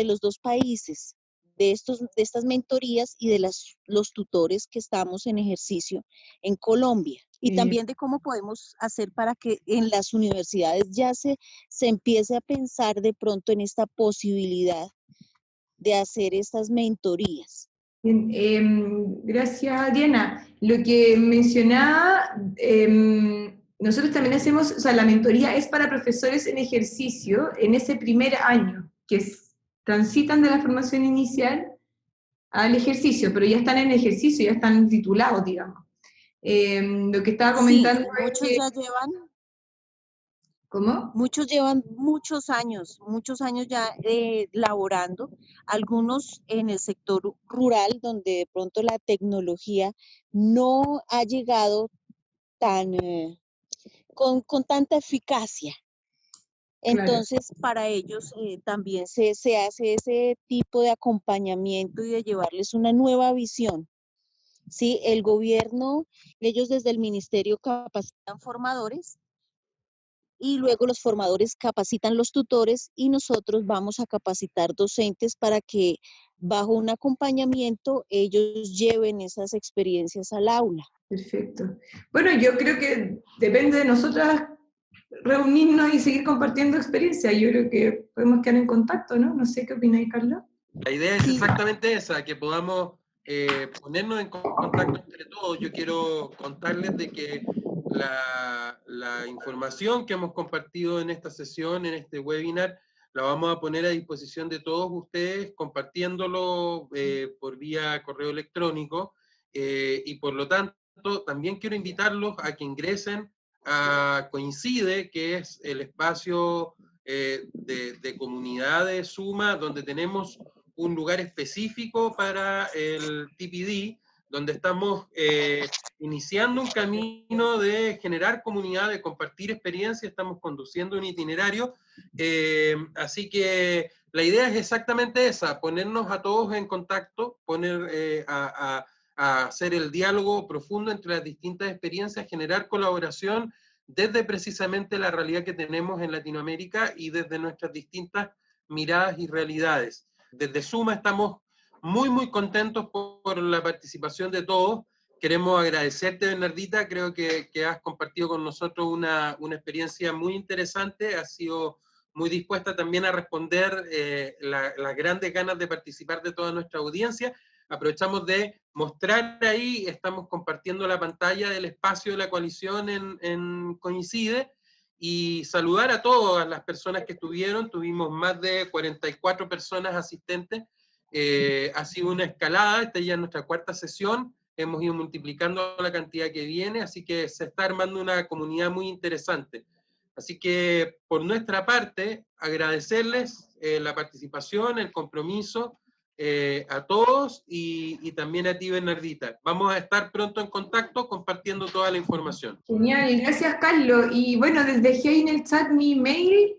[SPEAKER 6] los dos países, de estas mentorías y de los tutores que estamos en ejercicio en Colombia. Y también de cómo podemos hacer para que en las universidades ya se empiece a pensar de pronto en esta posibilidad de hacer estas mentorías.
[SPEAKER 2] Bien, gracias, Diana. Lo que mencionaba, nosotros también hacemos, o sea, la mentoría es para profesores en ejercicio en ese primer año, que transitan de la formación inicial al ejercicio, pero ya están en ejercicio, ya están titulados, digamos. Lo que estaba comentando
[SPEAKER 6] sí,
[SPEAKER 2] es que...
[SPEAKER 6] ya llevan...
[SPEAKER 2] ¿Cómo?
[SPEAKER 6] Muchos llevan muchos años ya laborando, algunos en el sector rural, donde de pronto la tecnología no ha llegado tan, con tanta eficacia. Entonces, claro, para ellos también se hace ese tipo de acompañamiento y de llevarles una nueva visión. Sí, el gobierno, ellos desde el ministerio capacitan formadores, y luego los formadores capacitan los tutores y nosotros vamos a capacitar docentes para que bajo un acompañamiento ellos lleven esas experiencias al aula.
[SPEAKER 2] Perfecto. Bueno, yo creo que depende de nosotras reunirnos y seguir compartiendo experiencias. Yo creo que podemos quedar en contacto, ¿no? No sé qué opináis, Carlos.
[SPEAKER 1] La idea es exactamente esa, que podamos ponernos en contacto entre todos. Yo quiero contarles de que la información que hemos compartido en esta sesión, en este webinar, la vamos a poner a disposición de todos ustedes, compartiéndolo por vía correo electrónico, y por lo tanto, también quiero invitarlos a que ingresen a Coincide, que es el espacio de comunidad de Suma, donde tenemos un lugar específico para el TPD, donde estamos iniciando un camino de generar comunidad, de compartir experiencias, estamos conduciendo un itinerario, así que la idea es exactamente esa, ponernos a todos en contacto, poner a hacer el diálogo profundo entre las distintas experiencias, generar colaboración desde precisamente la realidad que tenemos en Latinoamérica y desde nuestras distintas miradas y realidades. Desde Suma estamos muy, muy contentos por la participación de todos. Queremos agradecerte, Bernardita, creo que has compartido con nosotros una experiencia muy interesante, has sido muy dispuesta también a responder las grandes ganas de participar de toda nuestra audiencia. Aprovechamos de mostrar ahí, estamos compartiendo la pantalla del espacio de la coalición en Coincide, y saludar a todas las personas que estuvieron. Tuvimos más de 44 personas asistentes, ha sido una escalada, esta ya es nuestra cuarta sesión, hemos ido multiplicando la cantidad que viene, así que se está armando una comunidad muy interesante. Así que por nuestra parte, agradecerles la participación, el compromiso, a todos y también a ti, Bernardita. Vamos a estar pronto en contacto compartiendo toda la información.
[SPEAKER 2] Genial, gracias Carlos. Y bueno, les dejé ahí en el chat mi email.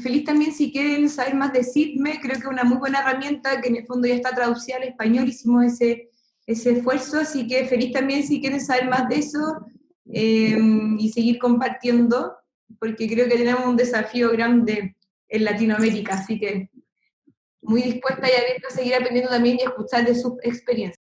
[SPEAKER 2] Feliz también si quieren saber más de SIDME, creo que es una muy buena herramienta que en el fondo ya está traducida al español, hicimos ese esfuerzo, así que feliz también si quieren saber más de eso y seguir compartiendo, porque creo que tenemos un desafío grande en Latinoamérica, así que muy dispuesta y abierta a seguir aprendiendo también y a escuchar de sus experiencias.